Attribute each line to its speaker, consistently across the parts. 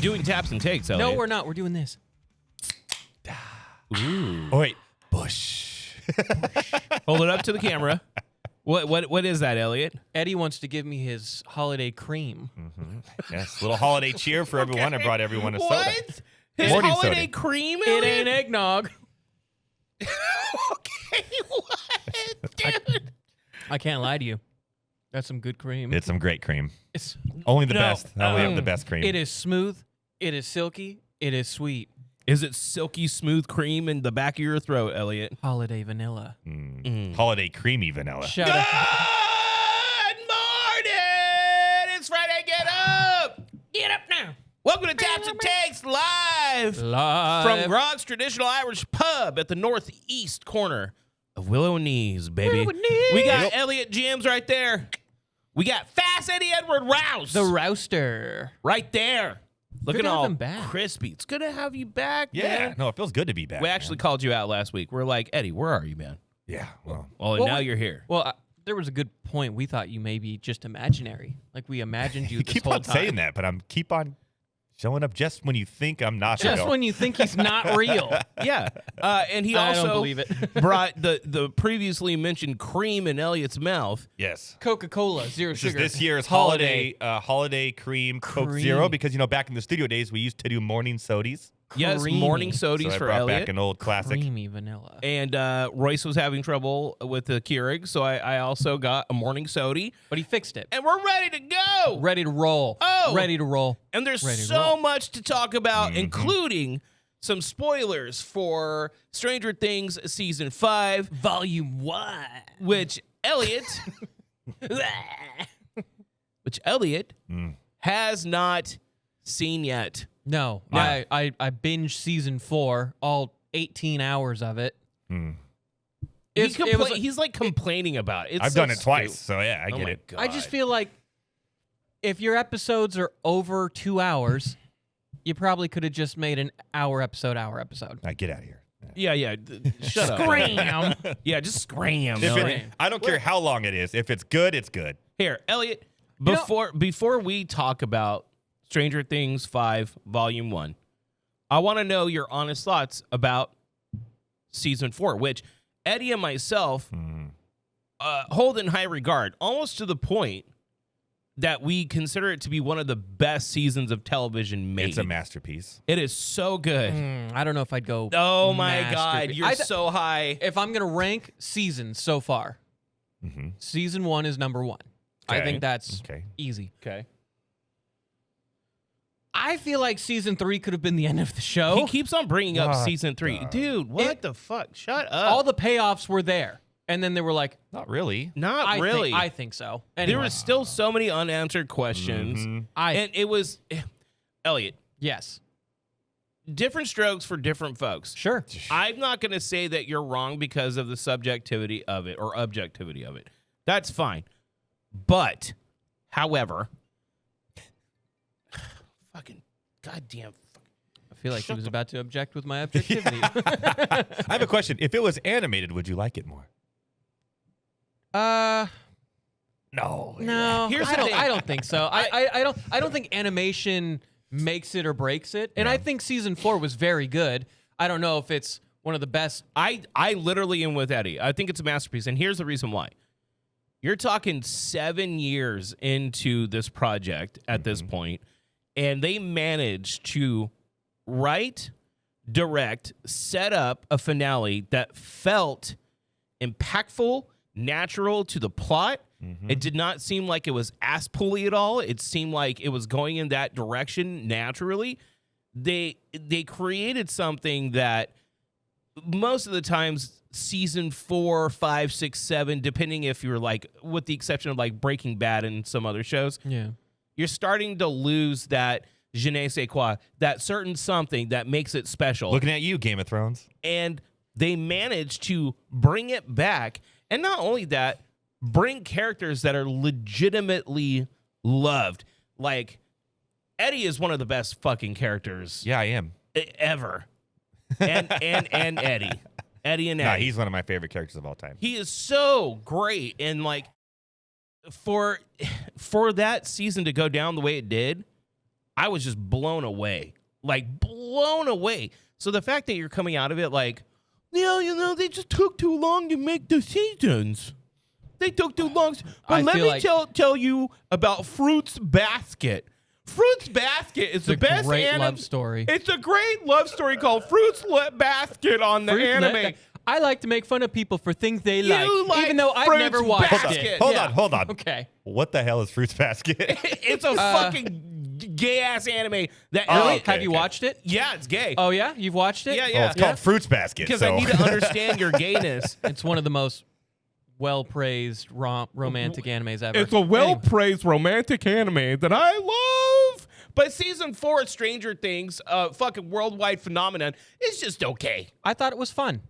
Speaker 1: doing taps and takes, Elliot.
Speaker 2: No, we're not. We're doing this.
Speaker 1: Ooh.
Speaker 3: Oh, wait. Bush.
Speaker 1: Hold it up to the camera. What is that, Elliot?
Speaker 2: Eddie wants to give me his holiday cream.
Speaker 3: Yes, little holiday cheer for everyone. I brought everyone a soda.
Speaker 1: What? His
Speaker 3: Morning
Speaker 1: holiday
Speaker 3: soda.
Speaker 1: cream,
Speaker 2: It
Speaker 1: Elliot?
Speaker 2: ain't eggnog.
Speaker 1: Okay, what? Dude.
Speaker 2: I can't lie to you. That's some good cream.
Speaker 3: It's some great cream.
Speaker 2: It's,
Speaker 3: Only the
Speaker 1: No.
Speaker 3: best. I only have the best cream.
Speaker 2: it is smooth. It is silky. It is sweet.
Speaker 1: Is it silky smooth cream in the back of your throat, Elliot?
Speaker 2: Holiday vanilla.
Speaker 3: Holiday creamy vanilla.
Speaker 2: Shout out.
Speaker 1: Good morning! It's Friday. Get up! Get up now. Welcome to Taps and Takes live from Grogg's Traditional Irish Pub at the northeast corner of Willow Knees, baby.
Speaker 2: Willow Knees.
Speaker 1: We got Elliot Jams right there. We got Fast Eddie Edward Rouse
Speaker 2: The Rouster.
Speaker 1: right there. Looking
Speaker 2: to have
Speaker 1: all
Speaker 2: him back.
Speaker 1: crispy. It's good to have you back,
Speaker 3: Yeah.
Speaker 1: man.
Speaker 3: No, it feels good to be back.
Speaker 1: We actually called you out last week. We're like, Eddie, where are you, man?
Speaker 3: Yeah. Well,
Speaker 1: Well, now you're here.
Speaker 2: Well, there was a good point. We thought you may be just imaginary. Like we imagined you
Speaker 3: you
Speaker 2: this
Speaker 3: keep
Speaker 2: whole
Speaker 3: on
Speaker 2: time.
Speaker 3: saying that, but I'm keep on showing up just when you think I'm not
Speaker 2: Just
Speaker 3: real.
Speaker 2: when you think he's not real.
Speaker 1: Yeah. And he
Speaker 2: I
Speaker 1: also
Speaker 2: don't believe it.
Speaker 1: brought the previously mentioned cream in Elliot's mouth.
Speaker 3: Yes.
Speaker 2: Coca-Cola, zero
Speaker 3: This is
Speaker 2: sugar.
Speaker 3: this year's holiday cream Coke
Speaker 2: Cream.
Speaker 3: Zero because back in the studio days we used to do morning sodies.
Speaker 1: Yes,
Speaker 2: Creamy.
Speaker 1: morning
Speaker 3: So
Speaker 1: sodies
Speaker 3: I
Speaker 1: for
Speaker 3: brought
Speaker 1: Elliot.
Speaker 3: back an old classic.
Speaker 2: Creamy vanilla.
Speaker 1: And Royce was having trouble with the Keurig, so I also got a morning sody.
Speaker 2: But he fixed it.
Speaker 1: And we're ready to go.
Speaker 2: Ready to roll.
Speaker 1: Oh.
Speaker 2: Ready to roll.
Speaker 1: And there's
Speaker 2: Ready to
Speaker 1: so
Speaker 2: roll.
Speaker 1: much to talk about, including some spoilers for Stranger Things Season 5,
Speaker 2: Volume 1.
Speaker 1: which Elliot has not seen yet.
Speaker 2: No, I binged season 4, all 18 hours of it.
Speaker 1: He's like complaining about it. It's
Speaker 3: I've
Speaker 1: so
Speaker 3: done it twice,
Speaker 1: stupid.
Speaker 3: so yeah, I
Speaker 1: Oh
Speaker 3: get
Speaker 1: my
Speaker 3: it.
Speaker 1: God.
Speaker 2: I just feel like if your episodes are over 2 hours, you probably could have just made an hour episode.
Speaker 3: I get out of here.
Speaker 1: Yeah. Shut up.
Speaker 2: Scram.
Speaker 1: Yeah, just scram.
Speaker 3: If
Speaker 1: Elliot.
Speaker 3: I don't care how long it is. If it's good, it's good.
Speaker 1: Here, Elliot,
Speaker 2: know-
Speaker 1: before we talk about Stranger Things 5 Volume 1, I want to know your honest thoughts about Season 4, which Eddie and myself hold in high regard, almost to the point that we consider it to be one of the best seasons of television made.
Speaker 3: It's a masterpiece.
Speaker 1: It is so good.
Speaker 2: I don't know if I'd go.
Speaker 1: Oh my God,
Speaker 2: masterpiece.
Speaker 1: you're so high.
Speaker 2: If I'm gonna rank seasons so far, season 1 is number 1. I
Speaker 3: Okay.
Speaker 2: think that's
Speaker 3: Okay.
Speaker 2: easy.
Speaker 1: Okay.
Speaker 2: I feel like season 3 could have been the end of the show.
Speaker 1: He keeps on bringing up
Speaker 3: What
Speaker 1: Season 3. Dude, what the fuck? Shut up.
Speaker 2: All the payoffs were there, and then they were like,
Speaker 3: Not really.
Speaker 1: Not really.
Speaker 2: I think so.
Speaker 1: There
Speaker 2: Anyway,
Speaker 1: were still so many unanswered questions. And it was, Elliot,
Speaker 2: yes,
Speaker 1: different strokes for different folks.
Speaker 2: sure.
Speaker 1: I'm not going to say that you're wrong because of the subjectivity of it or objectivity of it. That's fine. But, however, fucking goddamn.
Speaker 2: I feel like he was about to object with my objectivity.
Speaker 3: I have a question. If it was animated, would you like it more?
Speaker 2: No.
Speaker 1: Here's the thing.
Speaker 2: I don't think so. I don't think animation makes it or breaks it. And I think season 4 was very good. I don't know if it's one of the best.
Speaker 1: I literally am with Eddie. I think it's a masterpiece. And here's the reason why. You're talking 7 years into this project at this point, and they managed to write, direct, set up a finale that felt impactful, natural to the plot. It did not seem like it was ass-pulley at all. It seemed like it was going in that direction naturally. They created something that most of the times season 4, 5, 6, 7, depending if you're like, with the exception of like Breaking Bad and some other shows,
Speaker 2: Yeah.
Speaker 1: you're starting to lose that je ne sais quoi, that certain something that makes it special.
Speaker 3: Looking at you, Game of Thrones.
Speaker 1: And they managed to bring it back. And not only that, bring characters that are legitimately loved. Like, Eddie is one of the best fucking characters
Speaker 3: Yeah, I am.
Speaker 1: ever. And Eddie. Eddie and Eddie.
Speaker 3: Nah, he's one of my favorite characters of all time.
Speaker 1: He is so great. And like for that season to go down the way it did, I was just blown away. Like, blown away. So the fact that you're coming out of it like, they just took too long to make the seasons. They took too long. But let me tell you about Fruits Basket. Fruits Basket is the best
Speaker 2: great love story.
Speaker 1: It's a great love story called Fruits Basket on the anime.
Speaker 2: I like to make fun of people for things they like, even though I've
Speaker 1: Fruits
Speaker 2: never watched
Speaker 1: Basket.
Speaker 2: it.
Speaker 3: Hold on.
Speaker 2: Okay.
Speaker 3: What the hell is Fruits Basket?
Speaker 1: It's a fucking gay-ass anime. That
Speaker 2: Really? Have you watched it?
Speaker 1: Yeah, it's gay.
Speaker 2: Oh, yeah? You've watched it?
Speaker 1: Yeah.
Speaker 3: Well, it's called Fruits Basket.
Speaker 1: Because I need to understand your gayness.
Speaker 2: It's one of the most well-praised romantic animes ever.
Speaker 1: It's a well-praised romantic anime that I love. But season 4 of Stranger Things, fucking worldwide phenomenon, is just okay.
Speaker 2: I thought it was fun.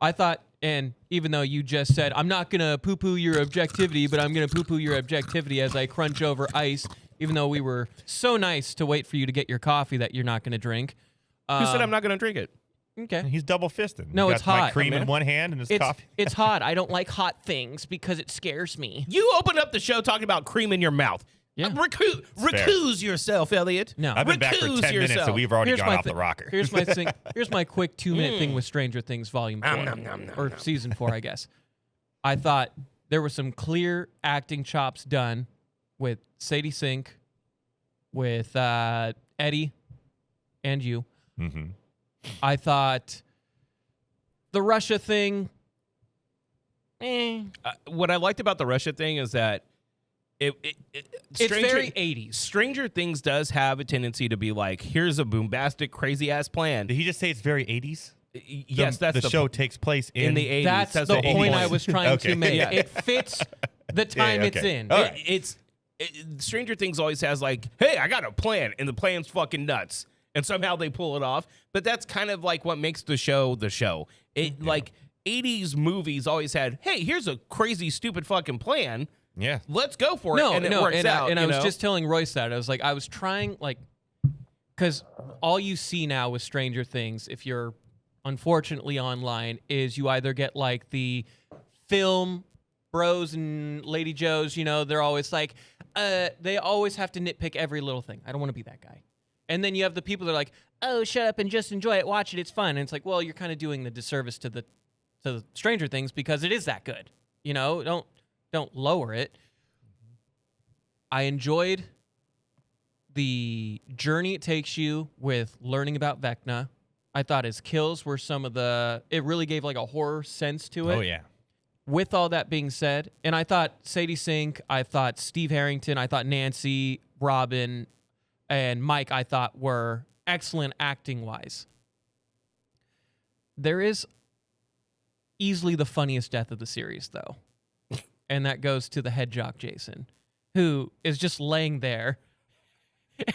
Speaker 2: I thought, and even though you just said, I'm not going to poo-poo your objectivity, but I'm going to poo-poo your objectivity as I crunch over ice, even though we were so nice to wait for you to get your coffee that you're not going to drink.
Speaker 1: Who said I'm not going to drink it?
Speaker 2: Okay.
Speaker 3: He's double-fisted.
Speaker 2: No,
Speaker 3: He's
Speaker 2: it's
Speaker 3: got my
Speaker 2: hot.
Speaker 3: cream in one hand and his coffee.
Speaker 2: It's hot. I don't like hot things because it scares me.
Speaker 1: You opened up the show talking about cream in your mouth.
Speaker 2: Yeah.
Speaker 1: Recuse yourself, Elliot.
Speaker 2: No.
Speaker 3: I've been back for 10 minutes, so we've already gone off the rocker.
Speaker 2: Here's my thing. Here's my quick 2-minute thing with Stranger Things Volume 4. Or Season 4, I guess. I thought there were some clear acting chops done with Sadie Sink, with Eddie, and you.
Speaker 3: Mm-hmm.
Speaker 2: I thought the Russia thing,
Speaker 1: what I liked about the Russia thing is that
Speaker 2: it's very 80s.
Speaker 1: Stranger Things does have a tendency to be like, here's a boombastic, crazy-ass plan.
Speaker 3: Did he just say it's very 80s?
Speaker 1: Yes, that's
Speaker 3: the show takes place in
Speaker 1: the 80s.
Speaker 2: That's the
Speaker 1: whole
Speaker 2: point I was trying to make.
Speaker 1: Yeah.
Speaker 2: It fits the time it's in.
Speaker 3: All right.
Speaker 1: Stranger Things always has like, hey, I got a plan, and the plan's fucking nuts. And somehow they pull it off. But that's kind of like what makes the show the show. Like 80s movies always had, hey, here's a crazy, stupid fucking plan.
Speaker 3: Yeah.
Speaker 1: Let's go for it. And it works out.
Speaker 2: I was just telling Royce that. I was trying, because all you see now with Stranger Things, if you're unfortunately online, is you either get like the film bros and Lady Joes, they're always like, they always have to nitpick every little thing. I don't want to be that guy. And then you have the people that are like, oh, shut up and just enjoy it, watch it, it's fun. And it's like, well, you're kind of doing the disservice to the Stranger Things because it is that good. Don't lower it. I enjoyed the journey it takes you with learning about Vecna. I thought his kills were it really gave like a horror sense to it.
Speaker 3: Oh, yeah.
Speaker 2: With all that being said, and I thought Sadie Sink, I thought Steve Harrington, I thought Nancy, Robin, and Mike, I thought were excellent acting-wise. There is easily the funniest death of the series, though. And that goes to the head jock, Jason, who is just laying there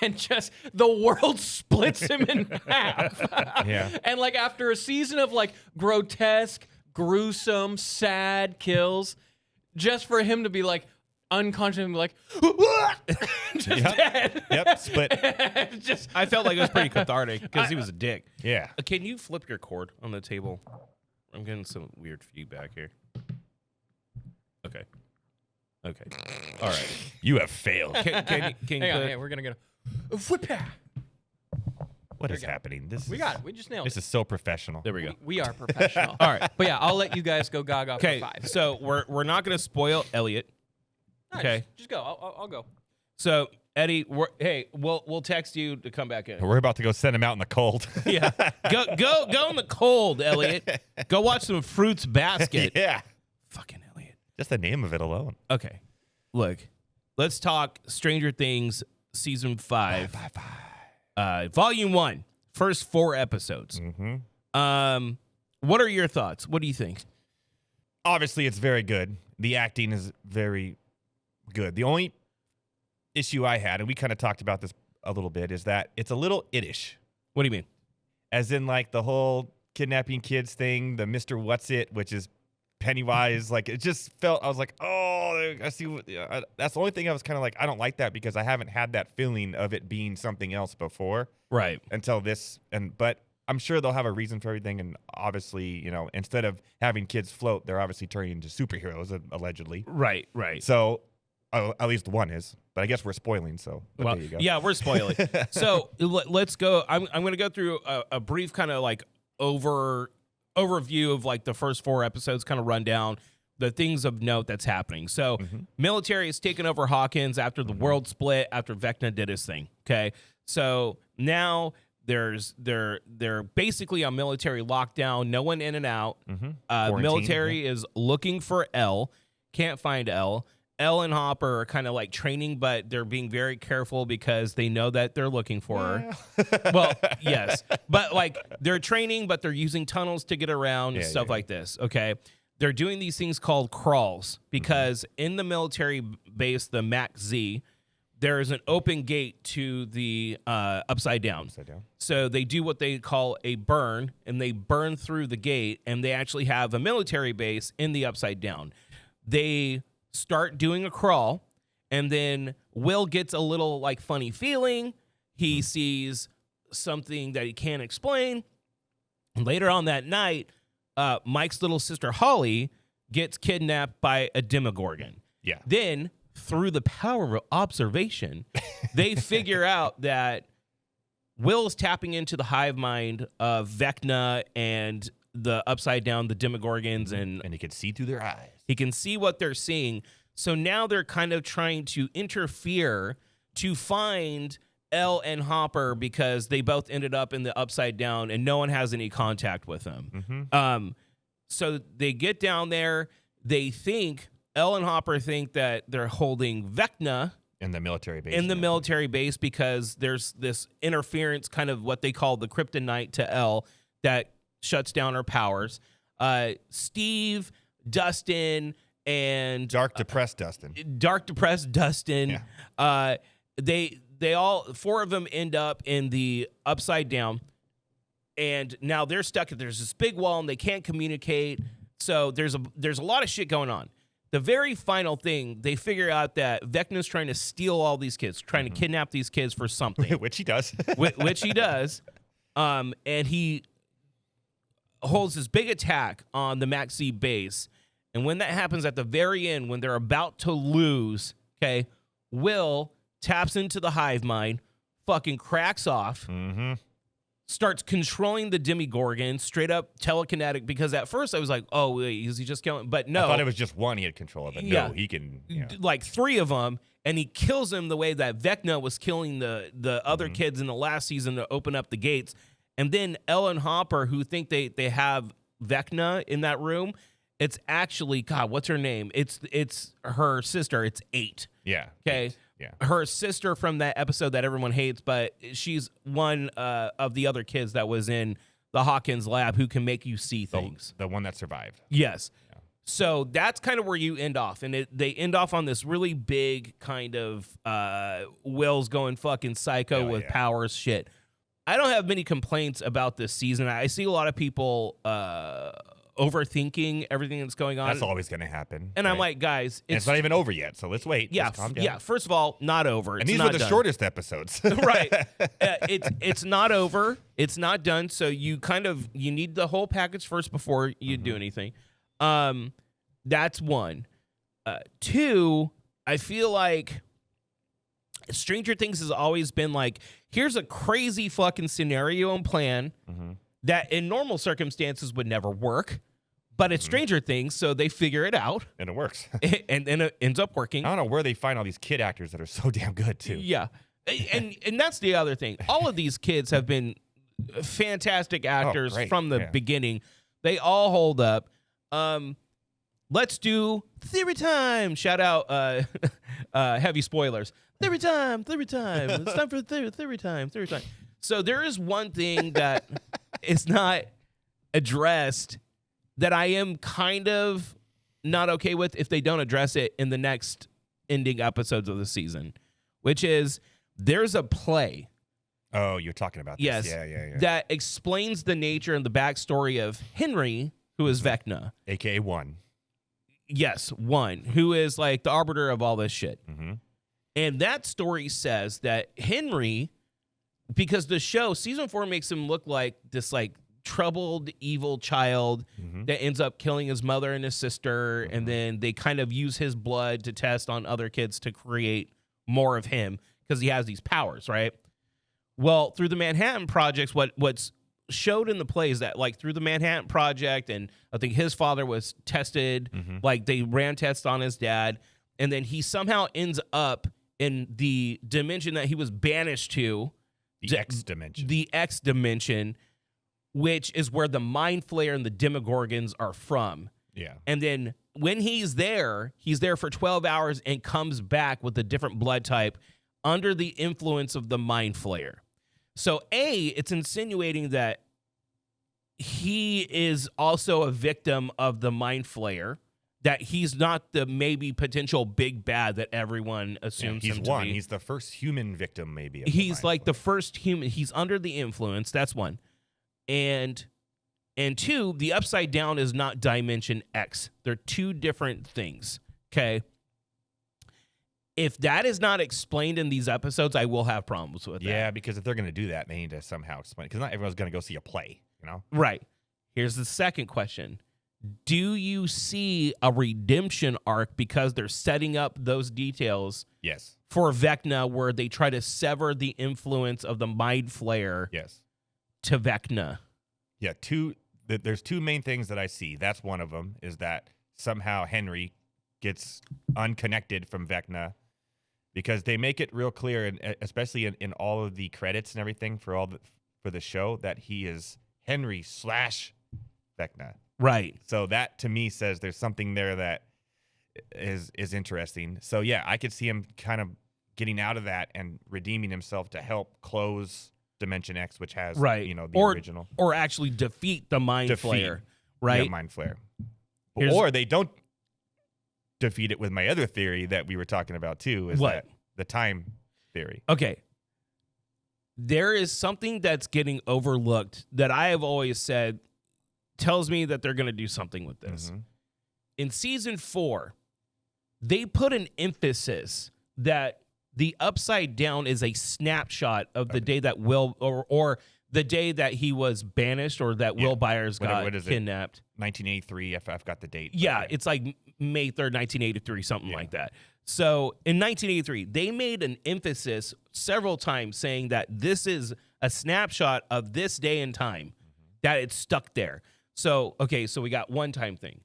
Speaker 2: and just the world splits him in half.
Speaker 3: Yeah.
Speaker 2: And like after a season of like grotesque, gruesome, sad kills, just for him to be like unconscious and be like, just dead.
Speaker 3: Yep, split.
Speaker 1: I felt like it was pretty cathartic because he was a dick.
Speaker 3: Yeah.
Speaker 1: Can you flip your cord on the table? I'm getting some weird feedback here. Okay. All right.
Speaker 3: You have failed.
Speaker 1: Can you
Speaker 2: Hang on, we're gonna get a whip.
Speaker 3: What is happening?
Speaker 2: We got it. We just nailed
Speaker 3: This
Speaker 2: it.
Speaker 3: is so professional.
Speaker 1: There we go.
Speaker 2: We are professional.
Speaker 1: All right.
Speaker 2: But yeah, I'll let you guys go gaga for
Speaker 1: Okay.
Speaker 2: 5.
Speaker 1: So we're not gonna spoil Elliot.
Speaker 2: No,
Speaker 1: Okay.
Speaker 2: Just go. I'll go.
Speaker 1: So Eddie, we'll text you to come back in.
Speaker 3: We're about to go send him out in the cold.
Speaker 1: Yeah. Go in the cold, Elliot. Go watch some Fruits Basket.
Speaker 3: Yeah.
Speaker 1: Fucking Elliot.
Speaker 3: Just the name of it alone.
Speaker 1: Okay. Look, let's talk Stranger Things season 5. Volume 1. First 4 episodes.
Speaker 3: Mm-hmm.
Speaker 1: What are your thoughts? What do you think?
Speaker 3: Obviously, it's very good. The acting is very good. The only issue I had, and we kind of talked about this a little bit, is that it's a little it-ish.
Speaker 1: What do you mean?
Speaker 3: As in, like, the whole kidnapping kids thing, the Mr. What's It, which is Pennywise. Like, it just felt, I was like, oh, I see. That's the only thing I was kind of like, I don't like that because I haven't had that feeling of it being something else before.
Speaker 1: Right.
Speaker 3: Until this. But I'm sure they'll have a reason for everything. And obviously, instead of having kids float, they're obviously turning into superheroes, allegedly.
Speaker 1: Right.
Speaker 3: So Oh, at least one is. But I guess we're spoiling, so
Speaker 1: Well,
Speaker 3: there you go.
Speaker 1: yeah, we're spoiling. So let's go. I'm going to go through a brief kind of like overview of like the first 4 episodes, kind of rundown the things of note that's happening. So military has taken over Hawkins after the world split, after Vecna did his thing. Okay. So now they're basically on military lockdown, no one in and out. Military is looking for Elle, can't find Elle. Elle and Hopper are kind of like training, but they're being very careful because they know that they're looking for her. Well, yes, but like they're training, but they're using tunnels to get around and stuff like this. Okay. They're doing these things called crawls because in the military base, the Mac Z, there is an open gate to the upside down. So they do what they call a burn, and they burn through the gate, and they actually have a military base in the upside down. They start doing a crawl, and then Will gets a little like funny feeling. He sees something that he can't explain. And later on that night, Mike's little sister Holly gets kidnapped by a Demogorgon.
Speaker 3: Yeah.
Speaker 1: Then, through the power of observation, they figure out that Will's tapping into the hive mind of Vecna and the upside down, the Demogorgons, and
Speaker 3: he can see through their eyes.
Speaker 1: He can see what they're seeing. So now they're kind of trying to interfere to find Elle and Hopper because they both ended up in the upside down and no one has any contact with them. So they get down there. They think, Elle and Hopper think that they're holding Vecna
Speaker 3: in the military base.
Speaker 1: In the military base because there's this interference, kind of what they call the kryptonite to Elle that shuts down her powers. Steve, Dustin, and
Speaker 3: dark depressed Dustin.
Speaker 1: Yeah. They all 4 of them end up in the upside down, and now they're stuck. There's this big wall, and they can't communicate. So there's a lot of shit going on. The very final thing, they figure out that Vecna's trying to steal all these kids, trying to kidnap these kids for something,
Speaker 3: which he does.
Speaker 1: which he does, and he holds this big attack on the Mac Z base. And when that happens at the very end, when they're about to lose, okay, Will taps into the hive mind, fucking cracks off, starts controlling the Demogorgon, straight up telekinetic, because at first I was like, oh, wait, is he just killing? But no.
Speaker 3: I thought it was just one he had control of it. No, he can. Yeah.
Speaker 1: Like 3 of them, and he kills him the way that Vecna was killing the other kids in the last season to open up the gates. And then Elle and Hopper, who think they have Vecna in that room, it's actually, God, what's her name? It's her sister. It's 8.
Speaker 3: Yeah.
Speaker 1: Okay.
Speaker 3: Yeah.
Speaker 1: Her sister from that episode that everyone hates, but she's one of the other kids that was in the Hawkins lab who can make you see things.
Speaker 3: The one that survived.
Speaker 1: Yes. Yeah. So that's kind of where you end off. And they end off on this really big kind of Will's going fucking psycho with powers shit. I don't have many complaints about this season. I see a lot of people overthinking everything that's going on.
Speaker 3: That's always going to happen.
Speaker 1: And I'm like, guys,
Speaker 3: it's not even over yet, so let's wait.
Speaker 1: Yeah,
Speaker 3: Just calm down.
Speaker 1: Yeah. First of all, not over.
Speaker 3: And these were the shortest episodes.
Speaker 1: Right. It's not over. It's not done. So you need the whole package first before you do anything. That's 1. 2, I feel like Stranger Things has always been like, here's a crazy fucking scenario and plan that in normal circumstances would never work, but it's Stranger Things, so they figure it out.
Speaker 3: And it works.
Speaker 1: and it ends up working.
Speaker 3: I don't know where they find all these kid actors that are so damn good, too.
Speaker 1: Yeah. And that's the other thing. All of these kids have been fantastic actors from the beginning. They all hold up. Let's do theory time. Shout out heavy spoilers. Theory time. It's time for theory time. So there is one thing that is not addressed that I am kind of not okay with if they don't address it in the next ending episodes of the season, which is there's a play.
Speaker 3: Oh, you're talking about this.
Speaker 1: Yes.
Speaker 3: Yeah.
Speaker 1: That explains the nature and the backstory of Henry, who is Vecna.
Speaker 3: AKA 1.
Speaker 1: Yes, 1, who is like the arbiter of all this shit. And that story says that Henry, because the show, season 4 makes him look like this like troubled, evil child that ends up killing his mother and his sister, and then they kind of use his blood to test on other kids to create more of him because he has these powers, right? Well, through the Manhattan Projects, what's showed in the plays that, like, through the Manhattan Project, and I think his father was tested, like they ran tests on his dad, and then he somehow ends up in the dimension that he was banished to,
Speaker 3: The X dimension.
Speaker 1: the X dimension, which is where the Mind Flayer and the Demogorgons are from.
Speaker 3: Yeah.
Speaker 1: And then when he's there for 12 hours and comes back with a different blood type under the influence of the Mind Flayer. So, it's insinuating that he is also a victim of the Mind Flayer, that he's not the maybe potential big bad that everyone assumes
Speaker 3: he's
Speaker 1: him to
Speaker 3: one.
Speaker 1: be.
Speaker 3: He's the first human victim, maybe. Of
Speaker 1: He's like
Speaker 3: Flayer.
Speaker 1: the first human. He's under the influence. That's one. And two, the Upside Down is not Dimension X. They're two different things. Okay. If that is not explained in these episodes, I will have problems with that.
Speaker 3: Yeah, because if they're going to do that, they need to somehow explain it. Because not everyone's going to go see a play, you know?
Speaker 1: Right. Here's the second question. Do you see a redemption arc because they're setting up those details
Speaker 3: Yes.
Speaker 1: for Vecna where they try to sever the influence of the Mind Flayer
Speaker 3: Yes.
Speaker 1: to Vecna?
Speaker 3: Yeah, there's two main things that I see. That's one of them, is that somehow Henry gets unconnected from Vecna, because they make it real clear, and especially in all of the credits and everything for the show, that he is Henry / Vecna.
Speaker 1: Right.
Speaker 3: So that to me says there's something there that is interesting. So yeah, I could see him kind of getting out of that and redeeming himself to help close Dimension X, which has the original,
Speaker 1: or actually defeat the Mind Flayer, right?
Speaker 3: Yeah, Mind Flayer.
Speaker 1: Here's-
Speaker 3: Or they don't defeat it with my other theory that we were talking about too, is
Speaker 1: What?
Speaker 3: that the time theory.
Speaker 1: Okay. There is something that's getting overlooked that I have always said tells me that they're going to do something with this. In season 4, they put an emphasis that the Upside Down is a snapshot of the day that Will, or the day that he was banished, or that Will Byers got
Speaker 3: what is it?
Speaker 1: kidnapped.
Speaker 3: 1983, if I've got the date.
Speaker 1: Yeah, it's like May 3rd, 1983, something like that. So in 1983, they made an emphasis several times saying that this is a snapshot of this day and time, that it's stuck there. So, okay, so we got one time thing.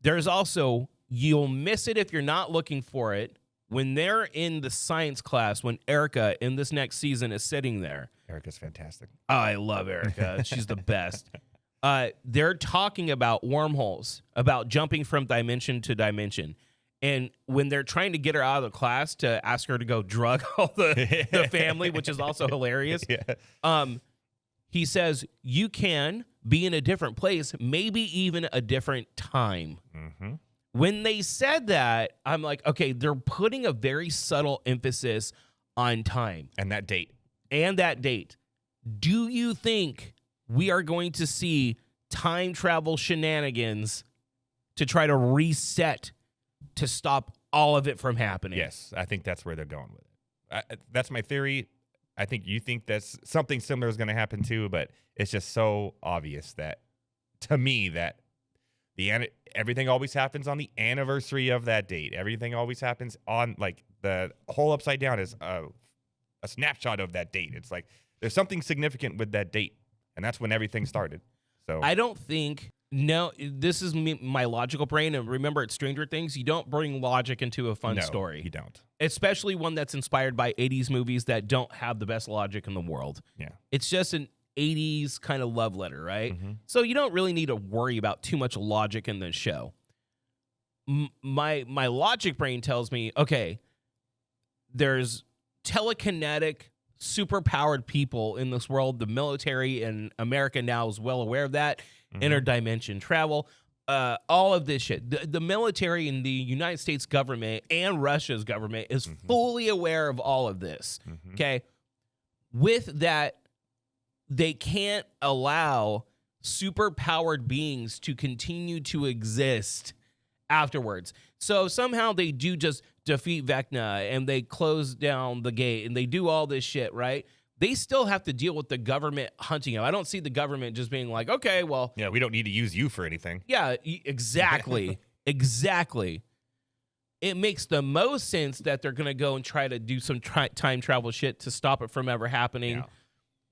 Speaker 1: There's also, you'll miss it if you're not looking for it, when they're in the science class, when Erica in this next season is sitting there.
Speaker 3: Erica's fantastic.
Speaker 1: Oh, I love Erica. She's the best. They're talking about wormholes, about jumping from dimension to dimension. And when they're trying to get her out of the class to ask her to go drug all the family, which is also hilarious, he says, you can be in a different place, maybe even a different time. When they said that, I'm like, okay, they're putting a very subtle emphasis on time.
Speaker 3: And that date.
Speaker 1: Do you think we are going to see time travel shenanigans to try to reset to stop all of it from happening?
Speaker 3: Yes, I think that's where they're going with it. That's my theory. I think you think that's something similar is going to happen too, but it's just so obvious that, to me, that everything always happens on the anniversary of that date. Everything always happens on, like, the whole Upside Down is a snapshot of that date. It's like there's something significant with that date, and that's when everything started. So
Speaker 1: I don't think. No, this is my logical brain. And remember, at Stranger Things, you don't bring logic into a fun story.
Speaker 3: You don't.
Speaker 1: Especially one that's inspired by 80s movies that don't have the best logic in the world.
Speaker 3: Yeah.
Speaker 1: It's just an 80s kind of love letter, right? So you don't really need to worry about too much logic in the show. My logic brain tells me, okay, there's telekinetic, super-powered people in this world. The military in America now is well aware of that. Interdimension travel, all of this shit. The military in the United States government and Russia's government is fully aware of all of this. Okay. With that, they can't allow super powered beings to continue to exist afterwards. So somehow they do just defeat Vecna and they close down the gate and they do all this shit, right? they still have to deal with the government hunting him. I don't see the government just being like, okay, well,
Speaker 3: Yeah, we don't need to use you for anything.
Speaker 1: yeah, exactly. Exactly. It makes the most sense that they're going to go and try to do some time travel shit to stop it from ever happening.
Speaker 3: Yeah.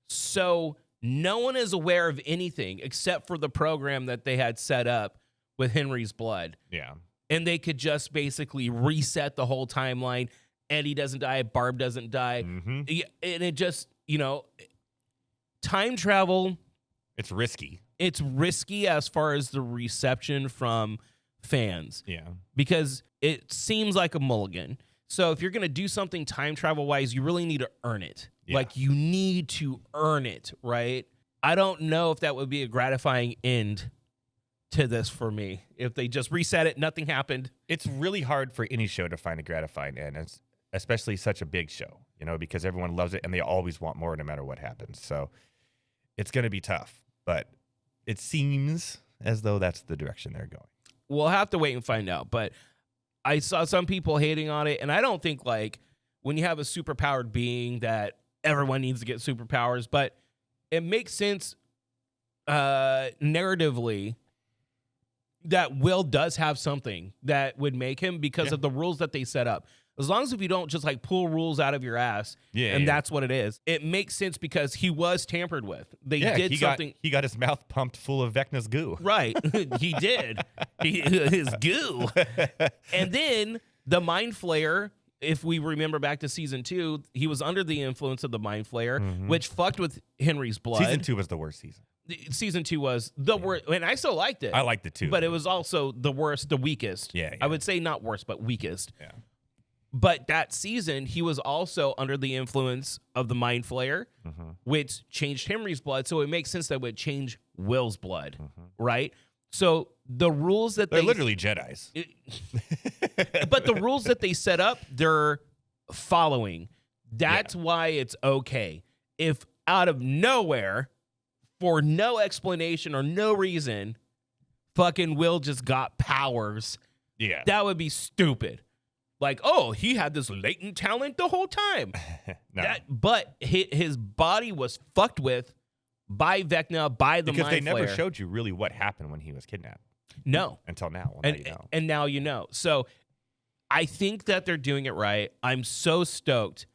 Speaker 1: So no one is aware of anything except for the program that they had set up with Henry's blood.
Speaker 3: Yeah.
Speaker 1: And they could just basically reset the whole timeline. Eddie doesn't die. Barb doesn't die. Yeah, and it just, time travel.
Speaker 3: It's risky.
Speaker 1: It's risky as far as the reception from fans.
Speaker 3: Yeah.
Speaker 1: Because it seems like a mulligan. So if you're going to do something time travel wise, you really need to earn it.
Speaker 3: Yeah.
Speaker 1: Like you need to earn it, right? I don't know if that would be a gratifying end to this for me. If they just reset it, nothing happened.
Speaker 3: It's really hard for any show to find a gratifying end, especially such a big show, because everyone loves it and they always want more no matter what happens. So it's going to be tough, but it seems as though that's the direction they're going.
Speaker 1: We'll have to wait and find out. But I saw some people hating on it, and I don't think when you have a superpowered being that everyone needs to get superpowers, but it makes sense narratively that Will does have something that would make him because of the rules that they set up. As long as if you don't just pull rules out of your ass, that's what it is. It makes sense because he was tampered with. They did something.
Speaker 3: He got his mouth pumped full of Vecna's goo.
Speaker 1: Right, he did. His goo, and then the Mind Flayer. If we remember back to season 2, he was under the influence of the Mind Flayer, which fucked with Henry's blood.
Speaker 3: Season 2 was the worst season.
Speaker 1: Season 2 was the worst, and I still liked it.
Speaker 3: I liked it too,
Speaker 1: but it was also the worst, the weakest.
Speaker 3: Yeah.
Speaker 1: I would say not worst, but weakest.
Speaker 3: Yeah.
Speaker 1: But that season, he was also under the influence of the Mind Flayer, which changed Henry's blood. So it makes sense that it would change Will's blood, right? So the rules that
Speaker 3: they're literally Jedis.
Speaker 1: But the rules that they set up, they're following. That's why it's okay. If out of nowhere, for no explanation or no reason, fucking Will just got powers, that would be stupid. He had this latent talent the whole time.
Speaker 3: No.
Speaker 1: But his body was fucked with by Vecna, by the
Speaker 3: because
Speaker 1: Mind
Speaker 3: they never
Speaker 1: Flayer.
Speaker 3: showed you really what happened when he was kidnapped.
Speaker 1: No.
Speaker 3: Until now. Well, now you know.
Speaker 1: And now you know. So I think that they're doing it right. I'm so stoked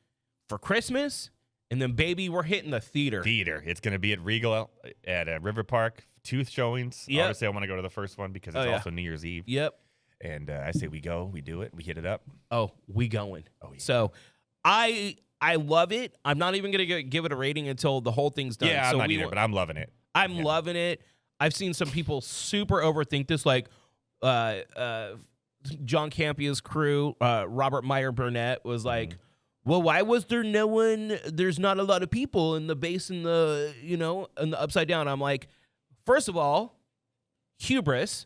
Speaker 1: for Christmas. And then, baby, we're hitting the theater.
Speaker 3: It's going to be at Regal at River Park. 2 showings.
Speaker 1: Yep.
Speaker 3: Obviously, I want to go to the first one because it's also New Year's Eve.
Speaker 1: Yep.
Speaker 3: And I say we go, we do it, we hit it up.
Speaker 1: Oh, we going.
Speaker 3: Oh, yeah.
Speaker 1: So I love it. I'm not even going to give it a rating until the whole thing's done.
Speaker 3: Yeah,
Speaker 1: so
Speaker 3: I'm not either, but I'm loving it.
Speaker 1: I'm loving it. I've seen some people super overthink this, John Campia's crew, Robert Meyer Burnett was like, well, why was there no one? There's not a lot of people in the base in the, in the Upside Down. I'm like, first of all, hubris.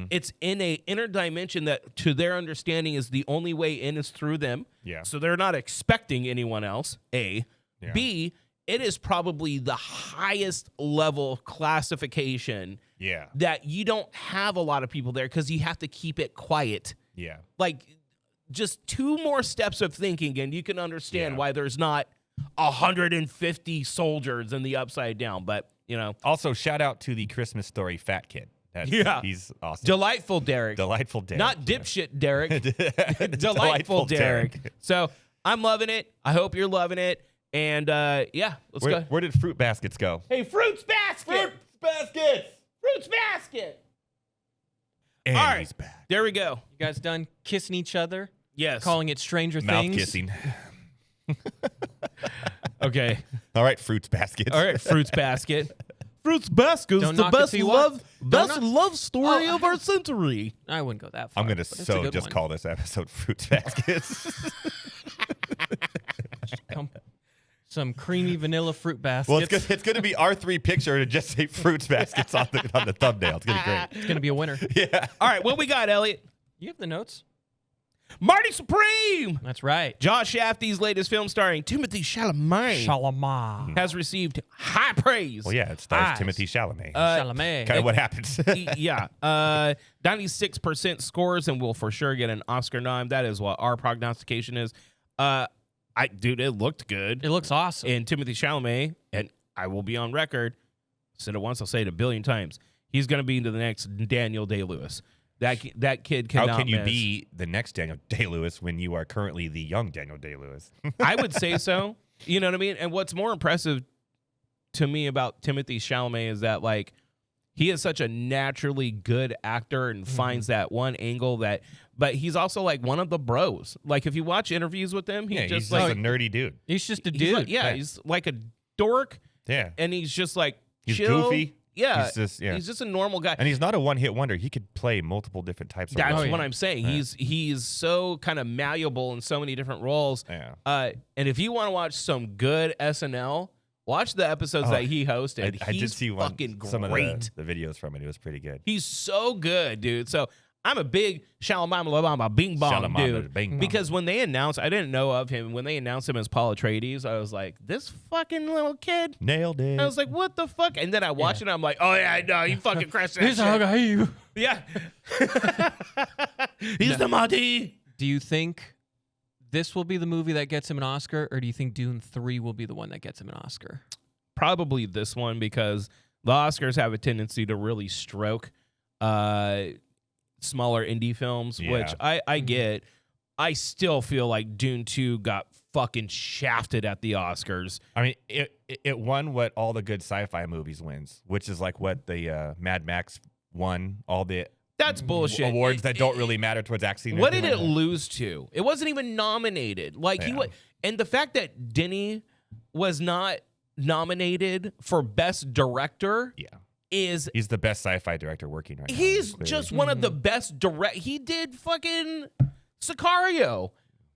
Speaker 1: It's in a inner dimension that, to their understanding, is the only way in is through them.
Speaker 3: Yeah.
Speaker 1: So they're not expecting anyone else, A.
Speaker 3: Yeah.
Speaker 1: B, it is probably the highest level classification that you don't have a lot of people there because you have to keep it quiet.
Speaker 3: Yeah.
Speaker 1: Just 2 more steps of thinking, and you can understand why there's not 150 soldiers in the Upside Down. But,
Speaker 3: Also, shout out to the Christmas Story fat kid. He's awesome.
Speaker 1: Delightful Derek.
Speaker 3: Delightful Derek.
Speaker 1: Not dipshit Derek. Delightful Derek. So I'm loving it. I hope you're loving it. And let's go.
Speaker 3: Where did Fruit Baskets go?
Speaker 1: Hey, Fruits Basket. Fruits Basket.
Speaker 3: And
Speaker 1: all right,
Speaker 3: he's back.
Speaker 1: there we go.
Speaker 2: You guys done kissing each other?
Speaker 1: Yes.
Speaker 2: Calling it Stranger
Speaker 3: Mouth
Speaker 2: Things?
Speaker 3: kissing.
Speaker 1: Okay.
Speaker 3: All right, Fruits Baskets.
Speaker 1: All right, Fruits Basket. Fruits Basket's
Speaker 2: Don't
Speaker 1: the
Speaker 2: knock it
Speaker 1: best
Speaker 2: till you walk.
Speaker 1: love story of our century.
Speaker 2: I wouldn't go that far.
Speaker 3: I'm going to
Speaker 2: but it's a good
Speaker 3: just
Speaker 2: one.
Speaker 3: call this episode Fruits Baskets.
Speaker 2: Some creamy vanilla fruit baskets.
Speaker 3: Well, it's going to be our 3 picture to just say Fruits Baskets on the thumbnail. It's going to be great.
Speaker 2: It's going to be a winner.
Speaker 3: Yeah.
Speaker 1: All right, what we got, Elliot?
Speaker 2: You have the notes.
Speaker 1: Marty Supreme.
Speaker 2: That's right.
Speaker 1: Josh Shafty's latest film starring Timothy Chalamet has received high praise.
Speaker 3: Well, yeah, it stars
Speaker 2: Eyes.
Speaker 3: Timothy Chalamet.
Speaker 2: Chalamet.
Speaker 3: Kind of what happens.
Speaker 1: 96% scores and will for sure get an Oscar nom. That is what our prognostication is. Dude, it looked good.
Speaker 2: It looks awesome.
Speaker 1: And Timothée Chalamet, and I will be on record, said it once, I'll say it a billion times. He's going to be into the next Daniel Day-Lewis. That kid cannot
Speaker 3: How can you
Speaker 1: miss.
Speaker 3: be the next Daniel Day-Lewis when you are currently the young Daniel Day-Lewis?
Speaker 1: I would say so. You know what I mean? And what's more impressive to me about Timothée Chalamet is that, like, he is such a naturally good actor and finds that one angle but he's also like one of the bros. Like, if you watch interviews with him,
Speaker 3: he's
Speaker 1: just
Speaker 3: just
Speaker 1: like
Speaker 3: a nerdy dude.
Speaker 2: He's just a
Speaker 1: he's
Speaker 2: dude.
Speaker 1: like, he's like a dork,
Speaker 3: Yeah.
Speaker 1: and he's just like
Speaker 3: He's
Speaker 1: chill.
Speaker 3: goofy.
Speaker 1: Yeah,
Speaker 3: He's just
Speaker 1: a normal guy.
Speaker 3: And he's not a one-hit wonder. He could play multiple different types of
Speaker 1: That's
Speaker 3: roles.
Speaker 1: what I'm saying.
Speaker 3: Yeah.
Speaker 1: He's so kind of malleable in so many different roles.
Speaker 3: Yeah.
Speaker 1: And if you want to watch some good SNL, watch the episodes that he hosted.
Speaker 3: I did
Speaker 1: He's
Speaker 3: see
Speaker 1: fucking
Speaker 3: some of
Speaker 1: great.
Speaker 3: the videos from it. It was pretty good.
Speaker 1: He's so good, dude. So I'm a big Shalamama Bing Bong
Speaker 3: Shalamama
Speaker 1: dude.
Speaker 3: Bing Bong.
Speaker 1: Because when they announced, I didn't know of him. When they announced him as Paul Atreides, I was like, this fucking little kid.
Speaker 3: Nailed it.
Speaker 1: I was like, what the fuck? And then I watched it, and I'm like, oh yeah, I know. He fucking crushed that
Speaker 2: He's
Speaker 1: shit.
Speaker 2: how I you.
Speaker 1: Yeah. He's the Mahdi.
Speaker 2: Do you think this will be the movie that gets him an Oscar, or do you think Dune 3 will be the one that gets him an Oscar?
Speaker 1: Probably this one, because the Oscars have a tendency to really stroke smaller indie films,
Speaker 3: Yeah.
Speaker 1: which I get. I still feel like Dune 2 got fucking shafted at the Oscars.
Speaker 3: I mean, it won what all the good sci-fi movies wins, which is like what the Mad Max won all the
Speaker 1: That's bullshit.
Speaker 3: awards that don't really matter towards acting.
Speaker 1: What did it lose to? It wasn't even nominated. Like
Speaker 3: Yeah.
Speaker 1: and the fact that Denny was not nominated for Best Director
Speaker 3: Yeah.
Speaker 1: is
Speaker 3: He's the best sci-fi director working right now.
Speaker 1: he's
Speaker 3: clearly.
Speaker 1: just one of the best He did fucking Sicario.